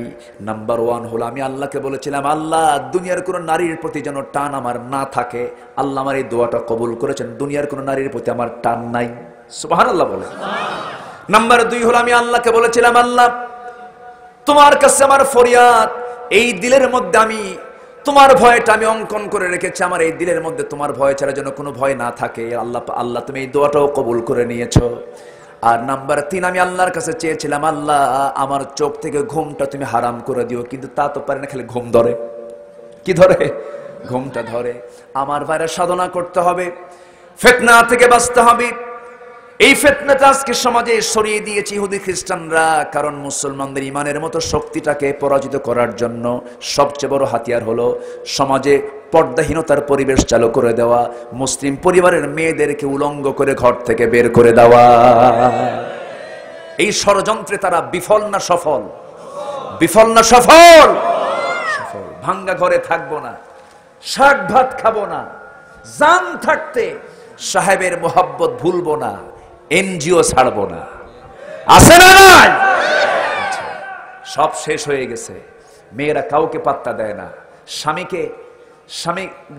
নাম্বার 1 হলো, আমি আল্লাহকে বলেছিলাম, আল্লাহ দুনিয়ার কোন নারীর প্রতি যেন টান আমার না থাকে। আল্লাহ আমার এই দোয়াটা কবুল করেছেন, দুনিয়ার কোন নারীর প্রতি আমার টান নাই। সুবহানাল্লাহ বলেন। নাম্বার 2 হলো, আমি আল্লাহকে বলেছিলাম, আল্লাহ তোমার কাছে আমার ফরিয়াদ, এই দিলের মধ্যে আমি তোমার ভয়টা আমি অঙ্কন করে রেখেছি, আমার এই দিলের মধ্যে তোমার ভয় ছাড়া যেন কোনো ভয় না থাকে। আল্লাহ তুমি এই দোয়াটাও কবুল করে নিয়েছো। আর নাম্বার 3, আমি আল্লাহর কাছে চেয়েছিলাম, আল্লাহ আমার চোখ থেকে ঘুমটা তুমি হারাম করে দিও, কিন্তু তা তো পারে না, খালি ঘুম ধরে। কি ধরে? ঘুমটা ধরে। আমার বাইরে সাধনা করতে হবে, ফিতনা থেকে বাঁচতে হবে। এই ফিতনাটা আজকে সমাজে সরিয়ে দিয়েছে ইহুদি খ্রিস্টানরা, কারণ মুসলমানদের ইমানের মতো শক্তিটাকে পরাজিত করার জন্য সবচেয়ে বড় হাতিয়ার হলো সমাজে পর্দাহীনতার পরিবেশ চালু করে দেওয়া, মুসলিম পরিবারের মেয়েদেরকে উলঙ্গ করে ঘর থেকে বের করে দেওয়া। এই ষড়যন্ত্রে তারা বিফল না সফল? বিফল না সফল? সফল। ভাঙ্গা ঘরে থাকবো না, শাক ভাত খাবো না, জান থাকতে সাহেবের মোহাব্বত ভুলবো না, এনজিও ছাড়বো না। আছে না নাই? সব শেষ হয়ে গেছে। মেয়েরা কাউকে পাত্তা দেয় না। স্বামী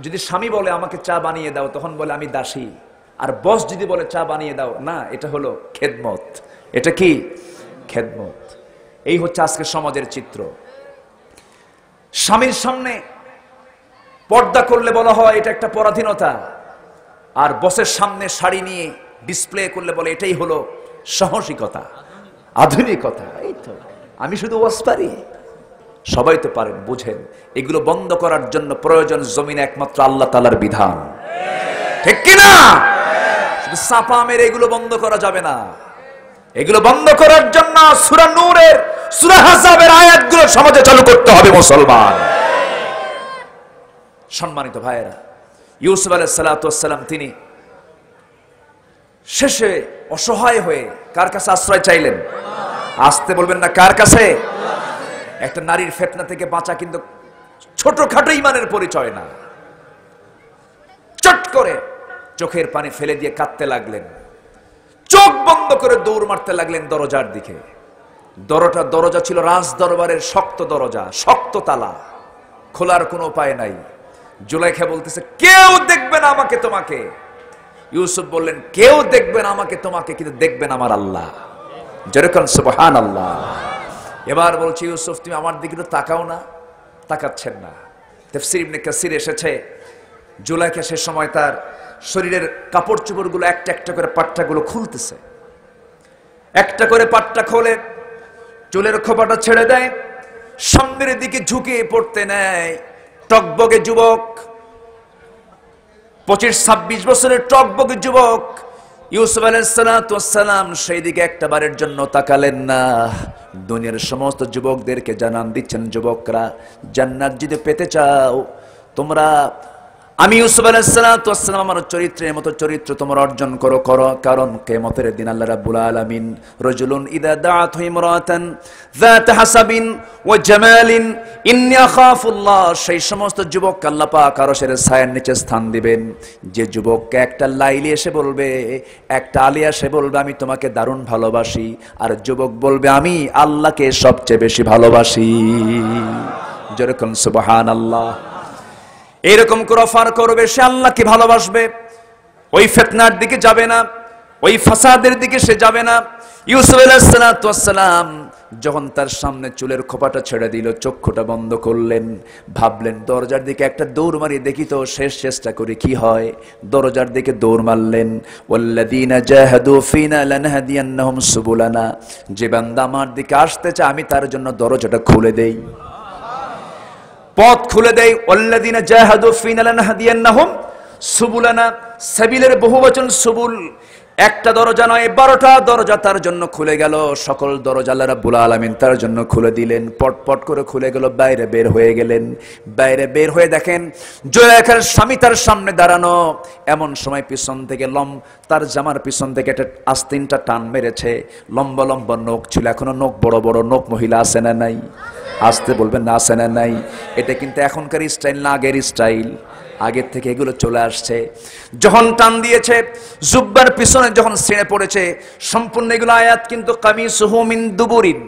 যদি স্বামী বলে আমাকে চা বানিয়ে দাও, তখন বলে আমি দাসী। আর বস যদি বলে চা বানিয়ে দাও, না, এটা হলো খেদমত। এটা কি? খেদমত। এই হচ্ছে আজকে সমাজের চিত্র। স্বামীর সামনে পর্দা করলে বলা হয় এটা একটা পরাধীনতা, আর বসের সামনে শাড়ি নিয়ে ডিসপ্লে করলে বলে এটাই হলো সাহসিকতা, আধুনিকতা। এই তো আমি শুধু ওয়াজ পারি, সবাই তো পারেন, বুঝেন। এগুলো বন্ধ করার জন্য প্রয়োজন জমিনে একমাত্র আল্লাহ তাআলার বিধান। ঠিক কি না? শুধু চাপা মেরে এগুলো বন্ধ করা যাবে না। এগুলো বন্ধ করার জন্য সূরা নূরের, সূরা আহজাবের আয়াতগুলো সমাজে চালু করতে হবে মুসলমান। সম্মানিত ভাইয়েরা, ইউসুফ আলাইহিস সালাতু ওয়াস সালাম তিনি শেষে অসহায় হয়ে কার কাছে আশ্রয় চাইলেন? আসতে বলবেন না, কার কাছে? একটা নারীর ফিতনা থেকে বাঁচা কিন্তু ছোটখাটো ঈমানের পরিচয় না। চট করে চোখের পানি ফেলে দিয়ে কাঁদতে লাগলেন, চোখ বন্ধ করে দৌড় মারতে লাগলেন দরজার দিকে। দরজা ছিল রাজ দরবারের শক্ত দরজা, শক্ত তালা, খোলার কোনো উপায় নাই। জুলাইখা বলতেছে, কেউ দেখবে না আমাকে তোমাকে। ইউসুফ বললেন, কেউ দেখবে না আমাকে তোমাকে, কিন্তু দেখবেন আমার আল্লাহ। যেরকম সুবহানাল্লাহ। এবার বলছে, ইউসুফ তুমি আমার দিকে একটু তাকাও না। তাকাচ্ছেন না। তাফসীর ইবনে কাসির এসেছে, জুলাইখা সে সময় তার শরীরের কাপড় চোপড়গুলো একটা একটা করে পাট্টাগুলো খুলতেছে, একটা করে পাট্টা খোলে, চুলের খোপাটা ছেড়ে দেয়, সামনের দিকে ঝুঁকে পড়তে নেয়। টকবগে যুবক, 25-26 বছরের টকবগে যুবক ইউসুফ আলাইহিস সালাম সেই দিকে একটাবারের জন্য তাকালেন না। দুনিয়ার সমস্ত যুবকদেরকে জানান দিচ্ছেন, যুবকরা জান্নাত যদি পেতে চাও তোমরা আমি ইউসুফ আলাইহিস সালাম আমার চরিত্রের মতো চরিত্র তোমরা অর্জন করো, কারণ কিয়ামতের দিন আল্লাহ রাব্বুল আলামিন রাজুলুন ইদা দাআতহু ইমরাতান যাত হাসাবিন ওয়া জামালিন ইন্নী আখাফুল্লাহ, সেই সমস্ত যুবককে আল্লাহ পাক আরশের ছায়ার নিচে স্থান দিবেন যে যুবককে একটা লাইলি এসে বলবে, একটা আলিয়া এসে বলবে আমি তোমাকে দারুণ ভালোবাসি, আর যুবক বলবে আমি আল্লাহকে সবচেয়ে বেশি ভালোবাসি। যেরকম সুবহানাল্লাহ। এরকম করে অফার করবে, সে আল্লাহকে ভালোবাসবে, ওই ফিতনার দিকে যাবে না, ওই ফাসাদের দিকে সে যাবে না। ইউসুফ আলাইহিস সালাম যখন তার সামনে চুলের খোপাটা ছেড়ে দিল, চক্ষুটা বন্ধ করলেন, ভাবলেন দরজার দিকে একটা দৌড় মারি দেখি তো শেষ চেষ্টা করে কি হয়। দরজার দিকে দৌড় মারলেন। ওয়াল্লাযীনা জাহাদু ফিনা লানহাদিয়ান্নাহুম সুবুলানা, যে বান্দা আমার দিকে আসতে চায় আমি তার জন্য দরজাটা খুলে দেই, পথ খুলে দেই। ওয়াল্লাযীনা জাহাদু ফিনা লানহাদিয়ান্নাহুম সুবুলানা, সাবিলের বহুবচন সুবুল। একটা দরজা নয়, 12টা দরজা তার জন্য খুলে গেল। সকল দরজা আল্লাহ রাব্বুল আলামিন তার জন্য খুলে দিলেন। পটপট করে খুলে গেল, বাইরে বের হয়ে গেলেন। বাইরে বের হয়ে দেখেন জুলাইখার স্বামী তার সামনে দাঁড়ানো। এমন সময় পিছন থেকে তার জামার পিছন থেকে একটা আস্তিনটা টান মেরেছে। লম্বা লম্বা নখ ছিল, এখনো নখ বড় বড় নখ। মহিলা আছে না নাই? আসতে বলবেন না, আছে না নাই? এটা কিন্তু এখনকার স্টাইল না, আগের স্টাইল। আগের থেকে এগুলো চলে আসছে। যখন টান দিয়েছে, জুব্বার পিছনে যখন ছিঁড়ে পড়েছে, সম্পূর্ণ এগুলো আয়াত কিন্তু কামিসুহু মিন দুবুরিন,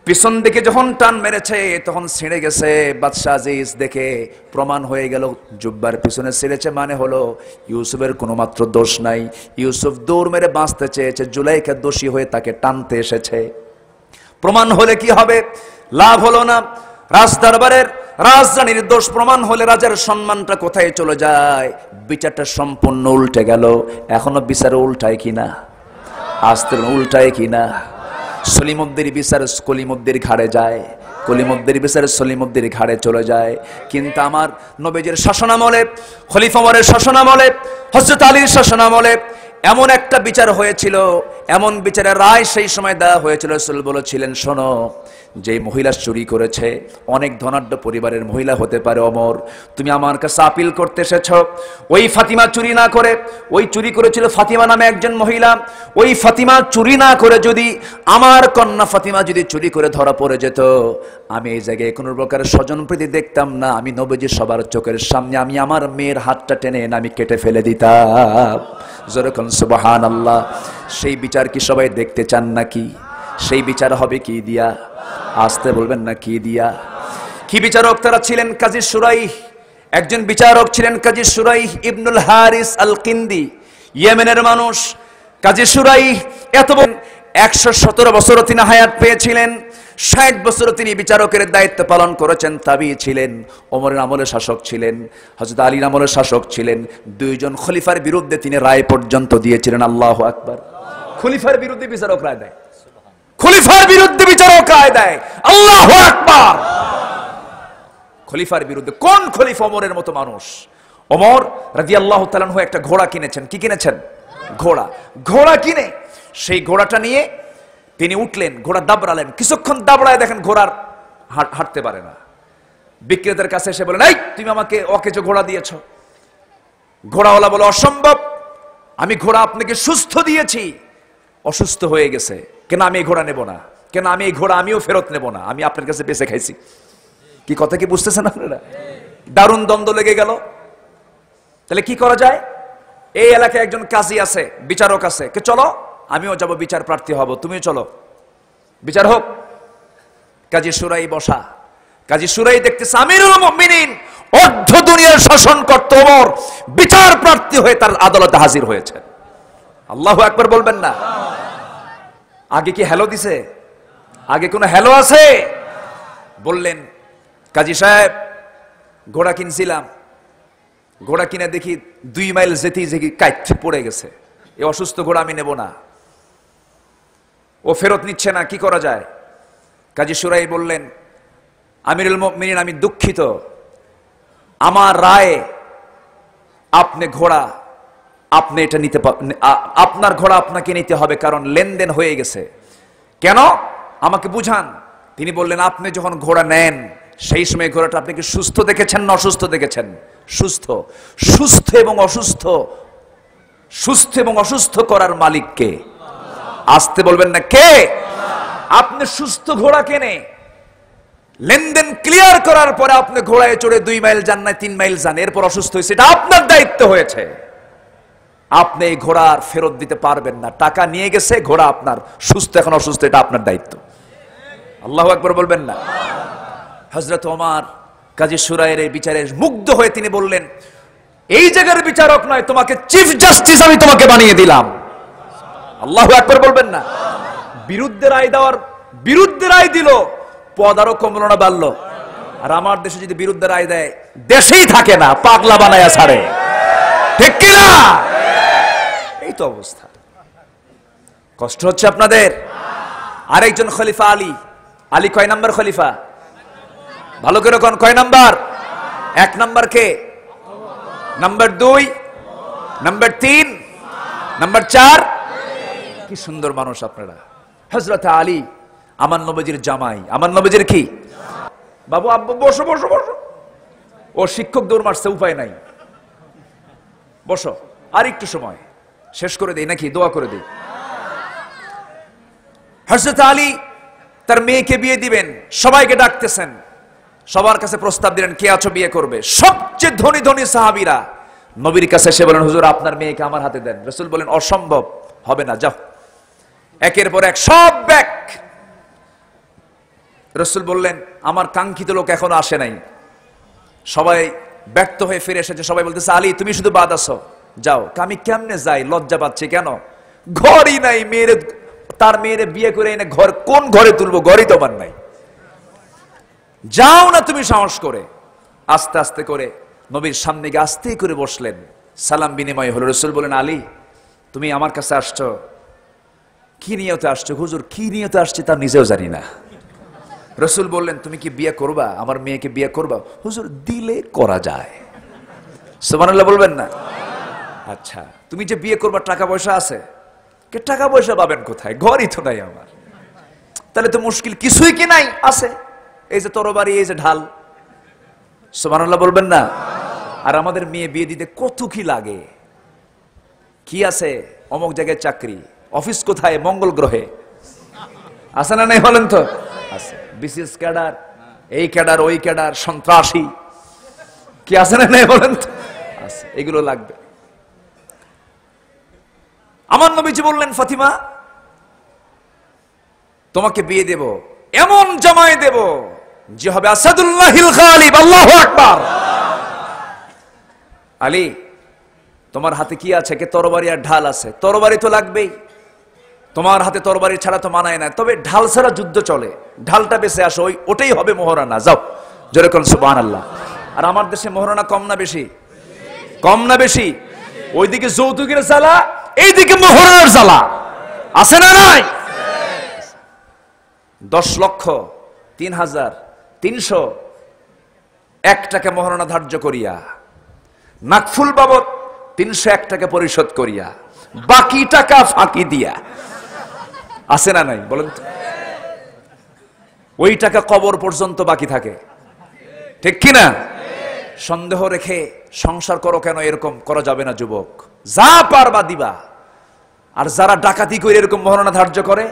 পিছন দিকে যখন টান মেরেছে তখন ছিঁড়ে গেছে। বাদশা আজিজ দেখে প্রমাণ হয়ে গেল জুব্বার পিছনে ছিঁড়েছে, মানে হলো ইউসুফের কোনো মাত্র দোষ নাই। ইউসুফ দৌড় মেরে বাঁচতে চেয়েছে, জুলাইখা দোষী হয়ে তাকে টানতে এসেছে। প্রমাণ হলে কি হবে? লাভ হলো না। রাজদরবারের রাজধানীর দোষ প্রমাণ হলে রাজার সম্মানটা কোথায় চলে যায়? বিচারটা সম্পূর্ণ উল্টে গেল। এখনো বিচার উল্টায় কিনা? আসতে উল্টায় কিনা? সলিমুদ্দির বিচার কলিমুদ্দির ঘাড়ে যায়, কলিমুদ্দির বিচার সলিমুদ্দির ঘাড়ে চলে যায়। কিন্তু আমার নবীজির শাসনামলে, খলিফা ওমরের শাসনামলে, হযরত আলীর শাসনামলে এমন একটা বিচার হয়েছিল, এমন বিচারের রায় সেই সময় দেওয়া হয়েছিল। রাসূল বলেছিলেন, শোনো, যে মহিলা চুরি করেছে, অনেক ধনাঢ্য পরিবারের মহিলা হতে পারে, ওমর তুমি আমার কাছে আপিল করতে এসেছ। ওই ফাতিমা চুরি না করে, ওই চুরি করেছিল ফাতিমা নামে একজন মহিলা, ওই ফাতিমা চুরি না করে যদি আমার কন্যা ফাতিমা যদি চুরি করে ধরা পড়ে যেত, আমি এই জায়গায় কোনো প্রকার স্বজনপ্রীতি দেখতাম না। আমি নবীজি সবার চোখের সামনে আমি আমার মেয়ের হাতটা টেনে এনে আমি কেটে ফেলে দিতাম। যেরকম সুবহানাল্লাহ। সেই বিচার কি সবাই দেখতে চান নাকি? সেই বিচার হবে কি দিয়া? আসতে বলবেন না, কি দিয়া? কি বিচারক তারা ছিলেন? কাজী শুরাইহ, একজন বিচারক ছিলেন কাজী শুরাইহ ইবনুল হারিস আল কিন্দি, ইয়েমেনের মানুষ। কাজী শুরাইহ এত 117 বছর তিনি হায়াত পেয়েছিলেন। 60 বছর তিনি বিচারকের দায়িত্ব পালন করেছেন। তাবি ছিলেন, ওমরের আমলে শাসক ছিলেন, হযরত আলীর আমলে শাসক ছিলেন। দুইজন খলিফার বিরুদ্ধে তিনি রায় পর্যন্ত দিয়েছিলেন। আল্লাহু আকবার। খলিফার বিরুদ্ধে বিচারক রায় দেয়, খলিফার বিরুদ্ধে বিচারক রায় দেয়। আল্লাহু আকবার। খলিফার বিরুদ্ধে। কোন খলিফা? ওমরের মতো মানুষ। ওমর রাদিয়াল্লাহু তাআলা আনহু একটা ঘোড়া কিনেছেন। কি কিনেছেন? ঘোড়া। ঘোড়া কিনে সেই ঘোড়াটা নিয়ে তিনি উঠলেন, ঘোড়া দাবড়ালেন। কিছুক্ষণ দাবড়ায় দেখেন ঘোড়ার হাঁটতে পারে না। বিক্রেতার কাছে এসে বলেন, এই তুমি আমাকে অকেজো ঘোড়া দিয়েছ। ঘোড়াওয়ালা বলে, অসম্ভব, আমি ঘোড়া আপনাকে সুস্থ দিয়েছি, অসুস্থ হয়ে গেছে। কেন আমি এই ঘোড়া নেব না? কেন আমি এই ঘোড়া আমিও ফেরত নেব না, আমি আপনার কাছে বেঁচে খাইছি। কি কথা কি বুঝতেছেন আপনারা? দারুণ দ্বন্দ্ব লেগে গেল। তাহলে কি করা যায়? এই এলাকায় একজন কাজী আছে, বিচারক আছে, কে চলো আমিও যাব, বিচার প্রার্থী হব, তুমিও চলো, বিচার হোক। কাজী শুরাই বসা। কাজী শুরাই দেখতেছে আমিরুল মুমিনিন অর্ধ দুনিয়ার শাসন করত ওমর বিচার প্রার্থী হয়ে তার আদালতে হাজির হয়েছেন। আল্লাহু আকবার বলবেন না? আগে কি হ্যালো দিছে? আগে কোনো হ্যালো আছে? বললেন, কাজী সাহেব ঘোড়া কিনছিলাম, ঘোড়া কিনে দেখি 2 মাইল যেতেই যেতে কাইট পড়ে গেছে। এই অসুস্থ ঘোড়া আমি নেব না। ও ফেরত নিচ্ছে না, কি করা যায়? কাজী শুরাই বললেন, আমিরুল মুমিনিন, আমি দুঃখিত, আমার রায়ে আপনি এটা নিতে আপনার ঘোড়া আপনাকে নিতে হবে, কারণ লেনদেন হয়ে গেছে। কেন? আমাকে বুঝান। তিনি বললেন, আপনি যখন ঘোড়া নেন সেই সময় ঘোড়াটা আপনি কি সুস্থ দেখেছেন না অসুস্থ দেখেছেন? সুস্থ। সুস্থ এবং অসুস্থ করার মালিক কে? আসতে বলবেন না, কে? আপনি সুস্থ ঘোড়া কেনে লেনদেন ক্লিয়ার করার পরে আপনি ঘোড়ায় চড়ে 2 মাইল যান না 3 মাইল যান, এরপর অসুস্থ হয়েছে, এটা আপনার দায়িত্ব হয়েছে। আপনি এই ঘোড়ার ফেরত দিতে পারবেন না। টাকা নিয়ে গেছে, ঘোড়া আপনার, সুস্থ এখন অসুস্থ, এটা আপনার দায়িত্ব। আল্লাহু আকবার বলবেন না? হযরত ওমর কাজী শুরাইয়ের এই বিচারে মুগ্ধ হয়ে তিনি বললেন, এই জায়গার বিচারক নয়, তোমাকে চিফ জাস্টিস আমি তোমাকে বানিয়ে দিলাম। আল্লাহু আকবার বলবেন না? বিরুদ্ধে রায় দিল, পদ আরো কমলো না বাড়লো? আর আমার দেশে যদি বিরুদ্ধে রায় দেয়, দেশেই থাকে না, পাগলা বানায়া ছাড়ে, ঠিক কিনা? এই তো অবস্থা। কষ্ট হচ্ছে আপনাদের। আরেকজন খলিফা আলী কয় নাম্বার খলিফা? ভালো করে কোন কয় নাম্বার? 1 নাম্বার কে? Number 2, number 3, number 4। কি সুন্দর মানুষ আপনারা। হযরত আলী আমার নবীজির জামাই, আমার নবীজির কি? বাবু আব্বু বসো বসো বসো। ও শিক্ষক দৌড় মারছে, উপায় নাই, বসো, আর একটু সময় শেষ করে দেই নাকি দোয়া করে দেই। হযরত আলী তার মেয়েকে বিয়ে দিবেন, সবাইকে ডাকতেছেন, সবার কাছে প্রস্তাব দিলেন, কে আছো বিয়ে করবে? সবচেয়ে ধনী ধনী সাহাবীরা নবীর কাছে এসে বলেন, হুজুর আপনার মেয়েকে আমার হাতে দেন। রাসূল বলেন, অসম্ভব, হবে না, যাও। একের পর এক সব ব্যাক। রাসূল বললেন, আমার কাঙ্ক্ষিত লোক এখনো আসে নাই। সবাই ব্যর্থ হয়ে ফিরে এসেছে। সবাই বলতেছে, আলী তুমি শুধু বাদ আছো, যাও। আমি কেমনে যাই? লজ্জা পাচ্ছি। কেন? ঘরই নাই, তার মেয়েরে বিয়ে করে এনে কোন ঘরে তুলবো? ঘরই তো আমার নাই। যাও না তুমি সাহস করে। আস্তে আস্তে করে নবীর সামনে গিয়ে আস্তে করে বসলেন, সালাম বিনিময় হলো। রাসূল বলেন, আলী তুমি আমার কাছে আসছো, কি নিয়তে আসছো? হুজুর কি নিয়তে আসছে তা নিজেও জানি না। রাসূল বললেন, তুমি কি বিয়ে করবা? আমার মেয়েকে বিয়ে করবা? হুজুর দিলে করা যায়। সুবহানাল্লাহ বলবেন না? আচ্ছা, তুমি যে বিয়ে করবা টাকা পয়সা আছে? কে টাকা পয়সা পাবেন কোথায়? ঘরই তো নাই আমার। তাহলে তো মুশকিল, কিছুই কি নাই? আছে, এই যে তরবারি, এই যে ঢাল। সুবহানাল্লাহ বলবেন না? আর আমাদের মেয়ে বিয়ে দিতে কত কি লাগে। কি আছে? অমুক জায়গায় চাকরি, অফিস কোথায়? মঙ্গল গ্রহে। আছে না নাই বলেন তো? আছে। বিসিএস ক্যাডার, এই ক্যাডার, ওই ক্যাডার, সন্ত্রাসী, কি আছে না নাই বলেন তো? আছে, এগুলো লাগবে। আমার নবীজি বললেন, ফাতিমা তোমাকে বিয়ে দেব, এমন জামাই দেব যে হবে আসাদুল্লাহিল গালিব। আল্লাহু আকবার। আলী তোমার হাতে কি আছে? কে তরবারি আর ঢাল আছে। তরবারি তো লাগবেই, তোমার হাতে তরবারি ছাড়া তো মানায় না, তবে ঢাল ছাড়া যুদ্ধ চলে, ঢালটা বেঁচে আসো, ওটাই হবে মোহরানা। যাও, জোরে কোন সুবহানাল্লাহ। আর আমার দেশে মোহরানা কম না বেশি? কম না বেশি? ওইদিকে যৌতুকের জ্বালা, এইদিকে মোহরানার জ্বালা, আছে না নাই? 10,03,301 টাকা মোহরানা ধার্য করিয়া, নাকফুল বাবদ 301 টাকা পরিশোধ করিয়া, বাকি টাকা ফাঁকি দিয়া, আছে না নাই বলেন তো? ওই টাকা কবর পর্যন্ত বাকি থাকে, ঠিক কিনা? সন্দেহ রেখে সংসার করো কেন? এরকম করা যাবে না যুবক। যা পারবা দিবা। আর যারা ডাকাতি করে এরকম মোহরানা ধার্য করে,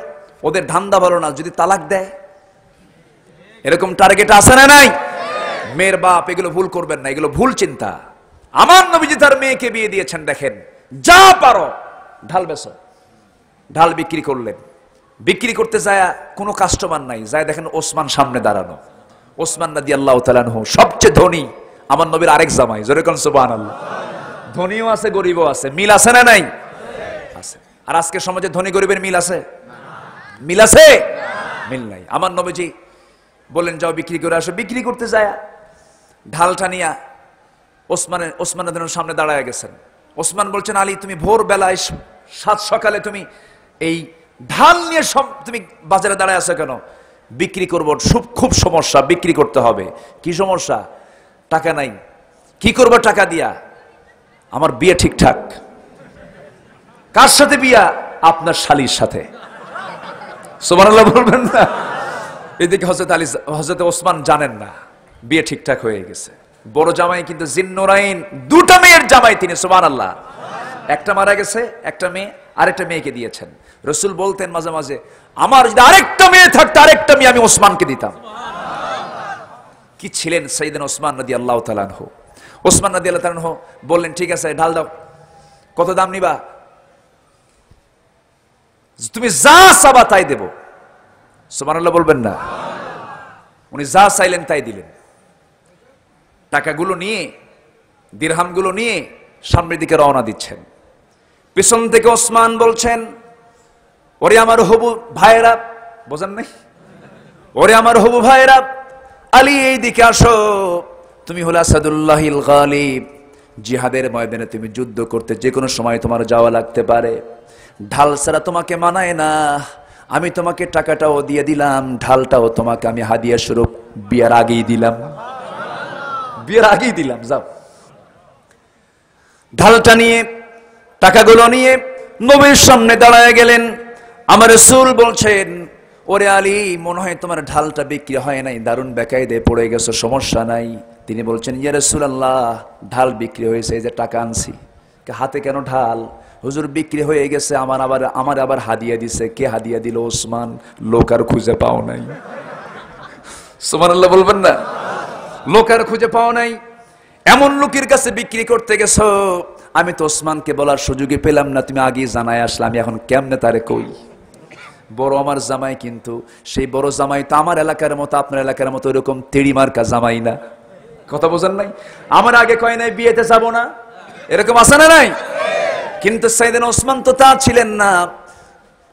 ওদের ধান্দা ভালো না, যদি তালাক দেয়, এরকম টার্গেট আছে না নাই? মেয়ের বাপ এগুলো ভুল করবেন না, এগুলো ভুল চিন্তা। আমার নবীজি তার মেয়েকে বিয়ে দিয়েছেন, দেখেন, যা পারো ঢাল বেচো। ঢাল বিক্রি করলেন। বিক্রি করতে যায় কোনো কাস্টমার নাই, যায় দেখেন ওসমান সামনে দাঁড়ানো। ওসমান রাদিয়াল্লাহু তাআলা আনহু সবচেয়ে ধনী, আমার নবীর আরেক জামাই। জোরে কোন সুবহানাল্লাহ। ধনীও আছে, গরিবও আছে, মিল আছে না নাই? আছে। আর আজকে সমাজে ধনী গরিবের মিল আছে? মিল আছে? মিল নাই। আমার নবীজি বললেন, যাও বিক্রি করে আসো। বিক্রি করতে যায় ঢালটা নিয়া ওসমানের সামনে দাঁড়ায় গেছেন। ওসমান বলছেন, আলী তুমি ভোর বেলায় সাত সকালে তুমি এই ঢাল নিয়ে তুমি বাজারে দাঁড়ায় আছো কেন? বিক্রি করবো, খুব সমস্যা, বিক্রি করতে হবে। কি সমস্যা? টাকা নাই। কি করবো টাকা দিয়া? আমার বিয়ে ঠিকঠাক। কার সাথে বিয়া? আপনার শালীর সাথে। সুবহানাল্লাহ বলবেন না? এদিকে হযরত ওসমান জানেন না বিয়ে ঠিকঠাক হয়ে গেছে। বড় জামাই কিন্তু জিন্নুরাইন, দুটো মেয়ের জামাই তিনি। সুবহানাল্লাহ। একটা মারা গেছে, একটা মেয়ে আরেকটা মেয়েকে দিয়েছেন। রাসূল বলতেন মাঝে মাঝে, আমার যদি আরেকটা মেয়ে থাকতো আরেকটা মেয়ে আমি ওসমানকে দিতাম। কি ছিলেন সাইয়েদনা ওসমান রাদিয়াল্লাহু তাআলা আনহু। ওসমান রাদিয়াল্লাহু তাআলা আনহু বললেন, ঠিক আছে ঢাল দাও। কত দাম নিবা? তুমি যা চাবা তাই দেব। সুবহানাল্লাহ বলবেন না? উনি যা চাইলেন তাই দিলেন। টাকাগুলো নিয়ে, দিরহামগুলো নিয়ে সামনের দিকে রওনা দিচ্ছেন। পিছন থেকে ওসমান বলছেন, ওরে আমার হবু ভাইরা, বোঝেন নাই? ওরে আমার হবু ভাইরা, আলী এই দিকে আসো। তুমি হলো আসাদুল্লাহিল গালিব, জিহাদের ময়দানে তুমি যুদ্ধ করতে যে কোনো সময় তোমার যাওয়া লাগতে পারে। ঢাল ছাড়া তোমাকে মানায় না। আমি তোমাকে টাকাটাও দিয়ে দিলাম, ঢালটাও তোমাকে আমি হাদিয়া স্বরূপ বিয়ার আগেই দিলাম। বিয়ের আগেই দিলাম, যাও। ঢালটা নিয়ে, টাকাগুলো নিয়ে নবীর সামনে দাঁড়ায় গেলেন। আমার রাসূল বলছেন, ওরে আলী, মনে হয় তোমার ঢালটা বিক্রি হয় নাই, দারুণ বেকায়দায় পড়ে গেছো, সমস্যা নাই। তিনি বলছেন, ইয়া রাসূলুল্লাহ, ঢাল বিক্রি হয়েছে, এই যে টাকা আনছি। হাতে কেন ঢাল? হুজুর বিক্রি হয়ে গেছে, আমার আবার হাদিয়া দিছে। কে হাদিয়া দিল? ওসমান। লোক আর খুঁজে পাও নাই। সুবহানাল্লাহ বলবেন না? লোক আর খুঁজে পাও নাই, এমন লোকের কাছে বিক্রি করতে গেছো। আমি তো ওসমানকে বলার সুযোগই পেলাম না, তুমি আগেই জানায় আসলে, আমি এখন কেমনে তারে কই? বড় আমার জামাই, কিন্তু সেই বড় জামাই তো আমার এলাকার মতো, আপনার এলাকার মতো এরকম তেড়ি মার্কা জামাই না। কথা বোঝেন নাই? আমার আগে কয় নাই বিয়েতে যাব না, এরকম আছে না নাই? কিন্তু সাইয়েদনা ওসমান তো তা ছিলেন না।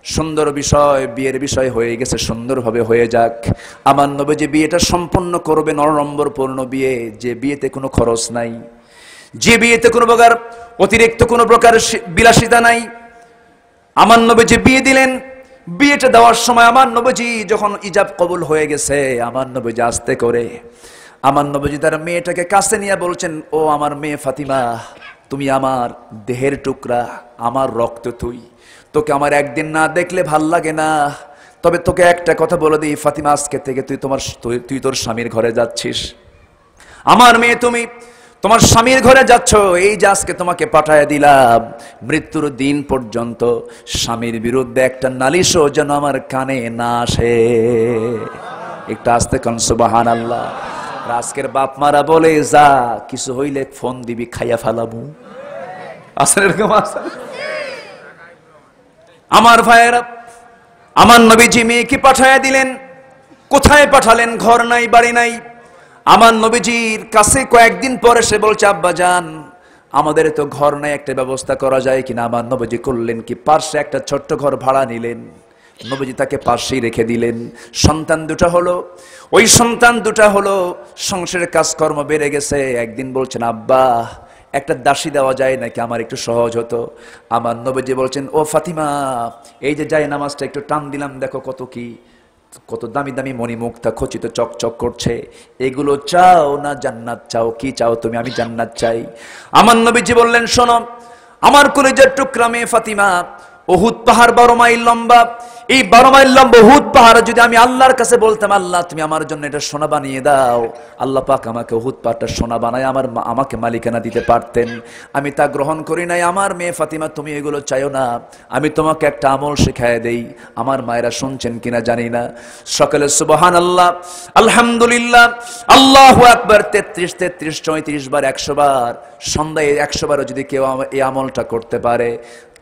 সুন্দর বিষয়, বিয়ের বিষয় হয়ে গেছে, সুন্দরভাবে হয়ে যাক। আমার নবী যে বিয়েটা সম্পন্ন করবে, নরম্বরপূর্ণ বিয়ে, যে বিয়েতে কোনো খরচ নাই, যে বিয়েতে কোনো প্রকার অতিরিক্ত কোনো প্রকার বিলাসিতা নাই, আমার নবী যে বিয়ে দিলেন, বিয়েটা দেওয়ার সময় আমার নবীজি যখন ইজাব কবুল হয়ে গেছে, আমার নবীজি আস্তে করে আমার নবীজি তার মেয়েটাকে কাছে নিয়ে বলছেন, ও আমার মেয়ে ফাতিমা, তুমি আমার দেহের টুকরা, আমার রক্ত তুই। তোকে আমার একদিন না দেখলে ভাল লাগে না, তবে তোকে একটা কথা বলে দিই ফাতিমা, আজকে থেকে তুই তোর স্বামীর ঘরে যাচ্ছিস। আমার মেয়ে, তুমি তোমার স্বামীর ঘরে যাচ্ছ। এই যে আজকে তোমাকে পাঠায় দিলাম, মৃত্যুর দিন পর্যন্ত স্বামীর বিরুদ্ধে একটা নালিশও যেন আমার কানে না আসে। একটু আস্তে কোন সুবহানাল্লাহ। আজকের বাপ মারা বলে, যা কিছু হইলে ফোন দিবি, খাইয়া ফেলাবো। আসলে এরকম আছে? আমার ভাইয়েরা, আমার নবীজি মেয়েকে পাঠায় দিলেন। কোথায় পাঠালেন? ঘর নাই, বাড়ি নাই। আমার নবীজির কাছে কয়েকদিন পরে সে বলছে, আব্বা জান, আমাদের তো ঘর নাই, একটা ব্যবস্থা করা যায় কিনা? আমার নবীজি করলেন কি, পার্শ্বে একটা ছোট্ট ঘর ভাড়া নিলেন। নবীজি তাকে পাশেই রেখে দিলেন। সন্তান দুটা হলো। ওই সন্তান দুটা হলো, সংসারের কাজকর্ম বেড়ে গেছে। একদিন বলছেন, আব্বা, একটা দাসী দেওয়া যায় নাকি, আমার একটু সহজ হতো। আমার নবীজি বলছেন, ও ফাতিমা, এই যে যায় নামাজটা একটু টান দিলাম, দেখো কত দামি দামি মণিমুক্তা খচিত চকচক করছে। এগুলো চাও না জান্নাত চাও? কি চাও তুমি? আমি জান্নাত চাই। আমার নবীজি বললেন, শোনো, আমার কলিজার টুকরা মেয়ে ফাতিমা, উহুদ পাহাড় 12 মাইল লম্বা। এই 12 মাইল লম্বা উহুদ পাহাড় যদি আমি আল্লাহর কাছে বলতাম, আল্লাহ তুমি আমার জন্য এটা সোনা বানিয়ে দাও, আল্লাহ পাক আমাকে উহুদ পাহাড়টা সোনা বানায় আমাকে মালিকানা দিতে পারতেন। আমি তা গ্রহণ করি নাই। আমার মেয়ে ফাতিমা, তুমি এগুলো চাইও না। আমি তোমাকে একটা আমল শেখায় দেই। আমার মায়েরা শুনছেন কিনা জানি না, সকালে সুবহানাল্লাহ, আলহামদুলিল্লাহ, আল্লাহু আকবার 33, 34 বার, 100 বার, সন্ধ্যায় 100 বারও যদি কেউ এই আমলটা করতে পারে,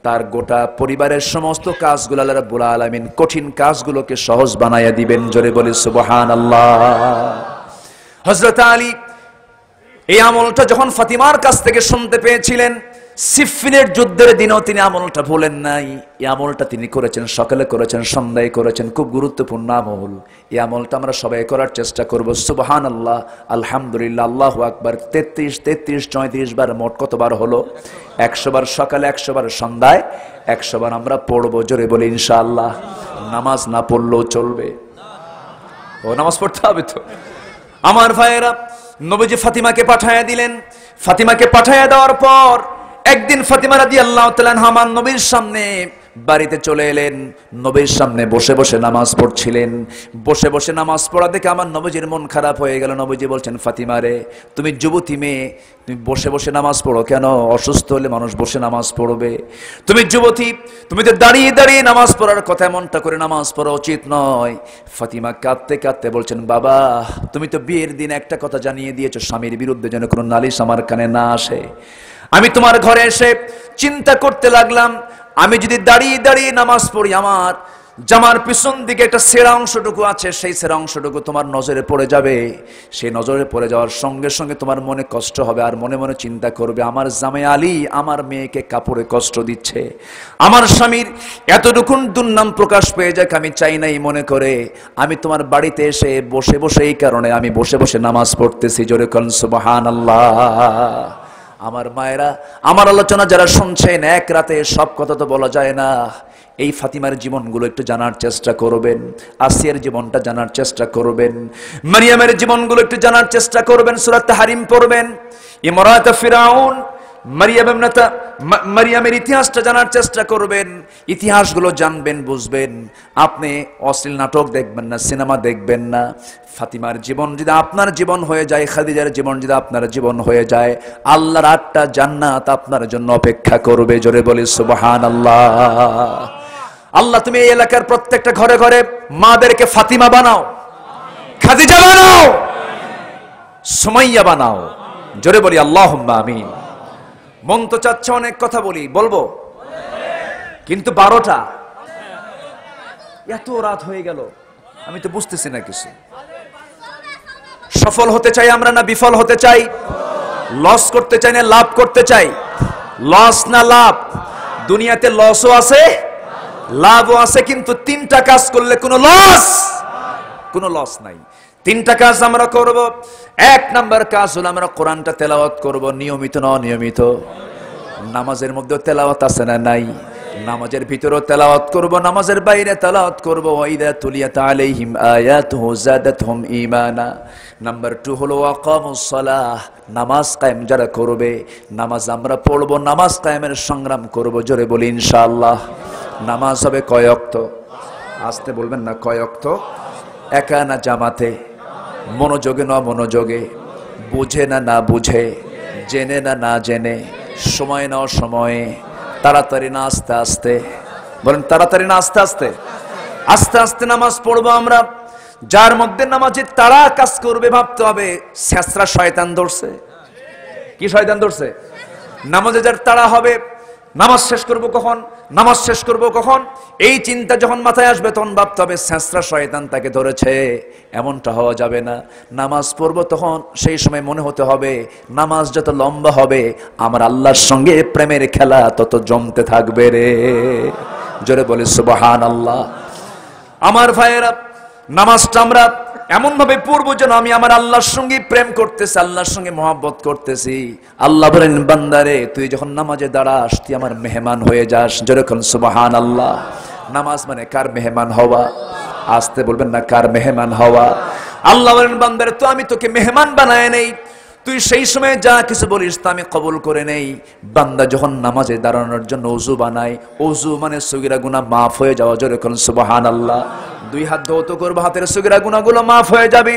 তার গোটা পরিবারের সমস্ত কাজগুলো আল্লাহ রাব্বুল আলামিন কঠিন কাজগুলোকে সহজ বানায়া দিবেন। জোরে বলি সুবহানাল্লাহ। হযরত আলী এই আমলটা যখন ফাতিমার কাছ থেকে শুনতে পেয়েছিলেন, সিফিনের যুদ্ধের দিনও তিনি আমলটা ভুলেন নাই। এই আমলটা তিনি করেছেন, সকালে করেছেন, সন্ধ্যায় করেছেন, খুব গুরুত্বপূর্ণ আমল। এই আমলটা আমরা সবাই করার চেষ্টা করব। সুবহানাল্লাহ, আলহামদুলিল্লাহ, আল্লাহু আকবার 33, 34 বার, মোট কতবার হলো? 100 বার সকালে, 100 বার সন্ধ্যায়, 100 বার আমরা পড়বো। জোরে বলি ইনশাআল্লাহ। নামাজ না পড়লেও চলবে, ও নামাজ পড়তে হবে তো। আমার ভাইয়েরা, নবীজি ফাতিমাকে পাঠায়া দিলেন। ফাতিমাকে পাঠায়া দেওয়ার পর একদিন ফাতিমা রাদিয়াল্লাহু তাআলা আনহা আমার নবীর সামনে বাড়িতে চলে এলেন। নবীর সামনে বসে বসে নামাজ পড়ছিলেন। বসে বসে নামাজ পড়া দেখে আমার নবীজির মন খারাপ হয়ে গেল। নবীজি বলছেন, ফাতিমা রে, তুমি যুবতী মেয়ে, তুমি বসে বসে নামাজ পড়ো কেন? অসুস্থ হলে মানুষ বসে নামাজ পড়বে, তুমি যুবতী, তুমি তো দাঁড়িয়ে দাঁড়িয়ে নামাজ পড়ার কথা, এমনটা করে নামাজ পড়া উচিত নয়। ফাতিমা কাঁদতে কাঁদতে বলছেন, বাবা, তুমি তো বিয়ের দিন একটা কথা জানিয়ে দিয়েছো, স্বামীর বিরুদ্ধে যেন কোনো নালিশ আমার কানে না আসে। আমি তোমার ঘরে এসে চিন্তা করতে লাগলাম, আমি যদি দাঁড়িয়ে দাঁড়িয়ে নামাজ পড়ি, আমার জামার পিছন দিকে একটা সেরা অংশটুকু আছে, সেই সেরা অংশটুকু তোমার নজরে পড়ে যাবে। সেই নজরে পড়ে যাওয়ার সঙ্গে সঙ্গে তোমার মনে কষ্ট হবে, আর মনে মনে চিন্তা করবে, আমার জামাই আলী আমার মেয়েকে কাপড়ে কষ্ট দিচ্ছে, আমার স্বামীর এতটুকুন দুর্নাম প্রকাশ পেয়ে যাক আমি চাই নাই মনে করে আমি তোমার বাড়িতে এসে বসে বসে, এই কারণে আমি বসে বসে নামাজ পড়তেছি। জোরে কোন সুবহানাল্লাহ। আমার মায়েরা, আমার আলোচনা যারা শুনছেন, এক রাতে সব কথা তো বলা যায় না। এই ফাতিমার জীবনগুলো একটু জানার চেষ্টা করবেন, আসিয়ার জীবনটা জানার চেষ্টা করবেন, মারিয়ামের জীবনগুলো একটু জানার চেষ্টা করবেন। সূরা তাহরিম পড়বেন, ইমরাত ফিরাউন, মারিয়ামের ইতিহাসটা জানার চেষ্টা করবেন। ইতিহাসগুলো জানবেন, বুঝবেন। আপনি অশ্লীল নাটক দেখবেন না, সিনেমা দেখবেন না। ফাতিমার জীবন যদি আপনার জীবন হয়ে যায়, খাদিজার জীবন যদি আপনার জীবন হয়ে যায়, আল্লাহর 8টা জান্নাত আপনার জন্য অপেক্ষা করবে। জোরে বলি সুবহানাল্লাহ। আল্লাহ, তুমি এই এলাকার প্রত্যেকটা ঘরে ঘরে মাদেরকে ফাতিমা বানাও, খাদিজা বানাও, সুমাইয়া বানাও। জোরে বলি আল্লাহুম্মা আমিন। মন তো চাচ্ছে অনেক কথা বলবো, কিন্তু 12টা, এত রাত হয়ে গেল, আমি তো বুঝতেছি না কিছু। সফল হতে চাই আমরা না বিফল হতে চাই? লস করতে চাই না লাভ করতে চাই? লস না লাভ? দুনিয়াতে লসও আছে, লাভও আছে, কিন্তু 3টা কাজ করলে কোনো লস নাই। 3টা কাজ আমরা করব। 1 নাম্বার কাজ হলো আমরা কোরআনটা তেলাওয়াত করব, নিয়মিত না অনিয়মিত। নামাজের মধ্যে তেলাওয়াত আছে না নাই? নামাজের ভিতরেও তেলাওয়াত করব, নামাজের বাইরে তেলাওয়াত করব। ওয়াইদা তুলিয়াত আলাইহিম আয়াতুহু যাদাতহুম ঈমানা। নাম্বার 2 হলো ওয়াকামুস সালাহ, নামাজ কায়েম যারা করবে, নামাজ আমরা পড়ব, নামাজ কায়েমের সংগ্রাম করব। জোরে বলি ইনশাআল্লাহ। নামাজ হবে কয় ওয়াক্ত? আসতে বলবেন না, কয় ওয়াক্ত? একা না জামাতে? মনোযোগে না মনোযোগে? বুঝে না না বুঝে? জেনে না না জেনে? সময় না অসময়ে? তাড়াতাড়ি না আস্তে আস্তে? বলেন তাড়াতাড়ি না আস্তে আস্তে? আস্তে আস্তে নামাজ পড়বো আমরা। যার মধ্যে নামাজের তাড়া কাজ করবে, ভাবতে হবে ছেঁচড়া শয়তান ধরছে। কি শয়তান ধরছে? নামাজে যার তাড়া হবে, নামাজ শেষ করব কখন, নামাজ শেষ করব কখন, এই চিন্তা যখন মাথায় আসবে, তখন ভাবতে হবে ছেঁচড়া শয়তান তাকে ধরেছে। এমনটা হওয়া যাবে না। নামাজ পড়ব তখন সেই সময় মনে হতে হবে, নামাজ যত লম্বা হবে আমার আল্লাহর সঙ্গে প্রেমের খেলা তত জমতে থাকবে রে। জোরে বলে সুবহানাল্লাহ। আমার ভাইয়েরা, নামাজটা আমরা এমন ভাবে পড়বো যেন আমি আমার আল্লাহর সঙ্গে প্রেম করতেছি, আল্লাহর সঙ্গে মহব্বত করতেছি। আল্লাহ বলেন, বান্দারে, তুই যখন নামাজে দাঁড়াস তুই আমার মেহমান হয়ে যাস। যেরকম সুবহানাল্লাহ। নামাজ মানে কার মেহমান হওয়া? আসতে বলবেন না, কার মেহমান হওয়া? আল্লাহ বলেন, বান্দারে, তো আমি তোকে মেহমান বানায় নেই, তুই সেই সময় যা কিছু বলিস তা আমি কবুল করে নেই। বান্দা যখন নামাজে দাঁড়ানোর জন্য ওযু বানায়, ওযু মানে সগীরা গুনাহ মাফ হয়ে যাওয়া। যেরকম সুবহানাল্লাহ। 2 হাত ধৌত করবো, হাতের সগীরা গুনাহগুলো মাফ হয়ে যাবে।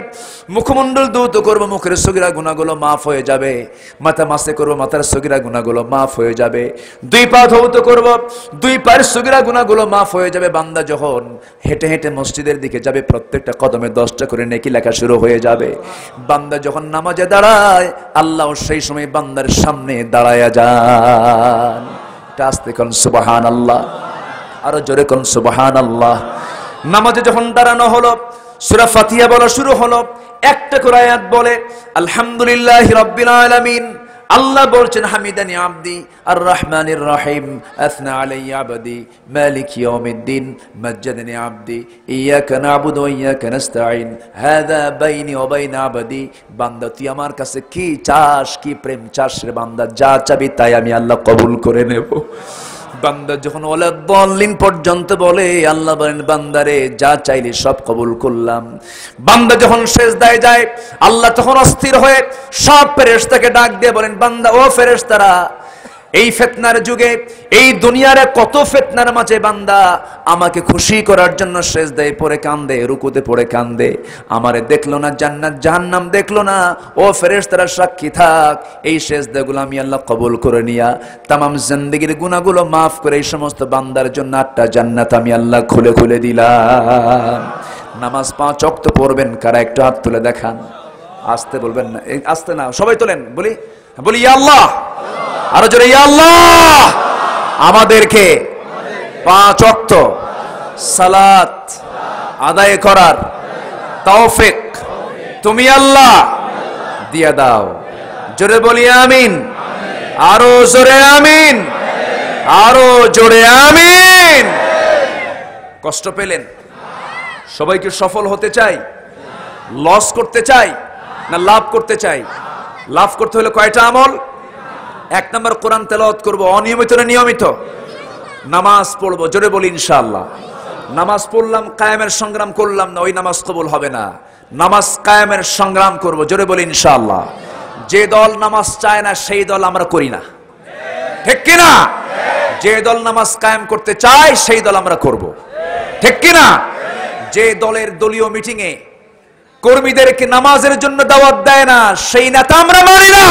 মুখমণ্ডল ধৌত করবো, মুখের সগীরা গুনাহগুলো মাফ হয়ে যাবে। মাথা মাসে করবো, মাথার সগীরা গুনাহগুলো মাফ হয়ে যাবে। 2 পা ধৌত করবো, 2 পায়ের সগীরা গুনাহগুলো মাফ হয়ে যাবে। বান্দা যখন হেঁটে হেঁটে মসজিদের দিকে যাবে, প্রত্যেকটা কদমে 10টা করে নেকি লেখা শুরু হয়ে যাবে। বান্দা যখন নামাজে দাঁড়ায়, আল্লাহ সেই সময় বান্দার সামনে দাঁড়ায়া যান। আস্তে কোন সুবহানাল্লাহ, আরো জোরে কোন সুবহানাল্লাহ। নামাজে যখন দাঁড়ানো হলো, সূরা ফাতিহা বলা শুরু হলো, একটা করে আয়াত বলে, আলহামদুলিল্লাহি রাব্বিল আলামিন আল্লাহ বলছেন হামিদানি আবদি আর রহমানির রহিম আসনা আলাইয়া আবদি মালিক ইয়াউমিদ্দিন মাজ্জাদানি আবদি ইয়াকা নাবুদু ওয়া ইয়াকা নাস্তাঈন হাযা বাইনি ওয়া বাইনা আবদি। বান্দা তুই আমার কাছে কি চাস, কি প্রেম চাস রে বান্দা, যা চাবি তাই আমি আল্লাহ কবুল করে নেব। বান্দা যখন ওয়ালাদ-দাল্লিন পর্যন্ত বলে আল্লাহ বলেন বান্দারে যা চাইলে সব কবুল করলাম। বান্দা যখন সিজদায় যায় আল্লাহ তখন অস্থির হয়ে সব ফেরেশতাকে ডাক দিয়ে বলেন বান্দা ও ফেরেশতারা, এই ফিতনার যুগে এই দুনিয়ার কত ফিতনার মাঝে বান্দা আমাকে খুশি করার জন্য সিজদায় পড়ে কাঁদে, রুকুতে পড়ে কাঁদে, আমারে দেখলো না, জান্নাত জাহান্নাম দেখলো না। ও ফেরেশতারা সাক্ষী থাক, এই সিজদাগুলো আমি আল্লাহ কবুল করে নিয়া তামাম জিন্দেগীর গুনাহগুলো maaf করে এই সমস্ত বান্দার জন্য 8টা জান্নাত আমি আল্লাহ খুলে খুলে দিলাম। নামাজ 5 ওয়াক্ত পড়বেন কারা একটু হাত তুলে দেখান। আস্তে বলবেন না, আস্তে না, সবাই তোলেন, বলি ইয়া আল্লাহ, আরো জোরে ইয়া আল্লাহ। আমাদেরকে 5 ওয়াক্ত সালাত আদায় করার তৌফিক তুমি আল্লাহ দিয়া দাও। জোরে বলি আমিন, আরো জোরে আমিন, আরো জোরে আমিন। কষ্ট পেলেন? সবাইকে সফল হতে চাই, লস করতে চাই না লাভ করতে চাই? লাভ করতে হলে কয়টা আমল? 1 নম্বর কোরআন তেলাওয়াত করব, অনিয়মিত না নিয়মিত? নামাজ পড়বো, জোরে বলি ইনশাআল্লাহ। নামাজ পড়লাম, কায়েমের সংগ্রাম করলাম না, ওই নামাজ কবুল হবে না। নামাজ কায়েমের সংগ্রাম করব, জোরে বলি ইনশাআল্লাহ। যে দল নামাজ চায় না সেই দল আমরা করি না, ঠিক কিনা? যে দল নামাজ কায়েম করতে চায় সেই দল আমরা করব, ঠিক কিনা? যে দলের দলীয় মিটিং এ কর্মীদেরকে নামাজের জন্য দাওয়াত দেয় না সেই নেতা আমরা মানি না।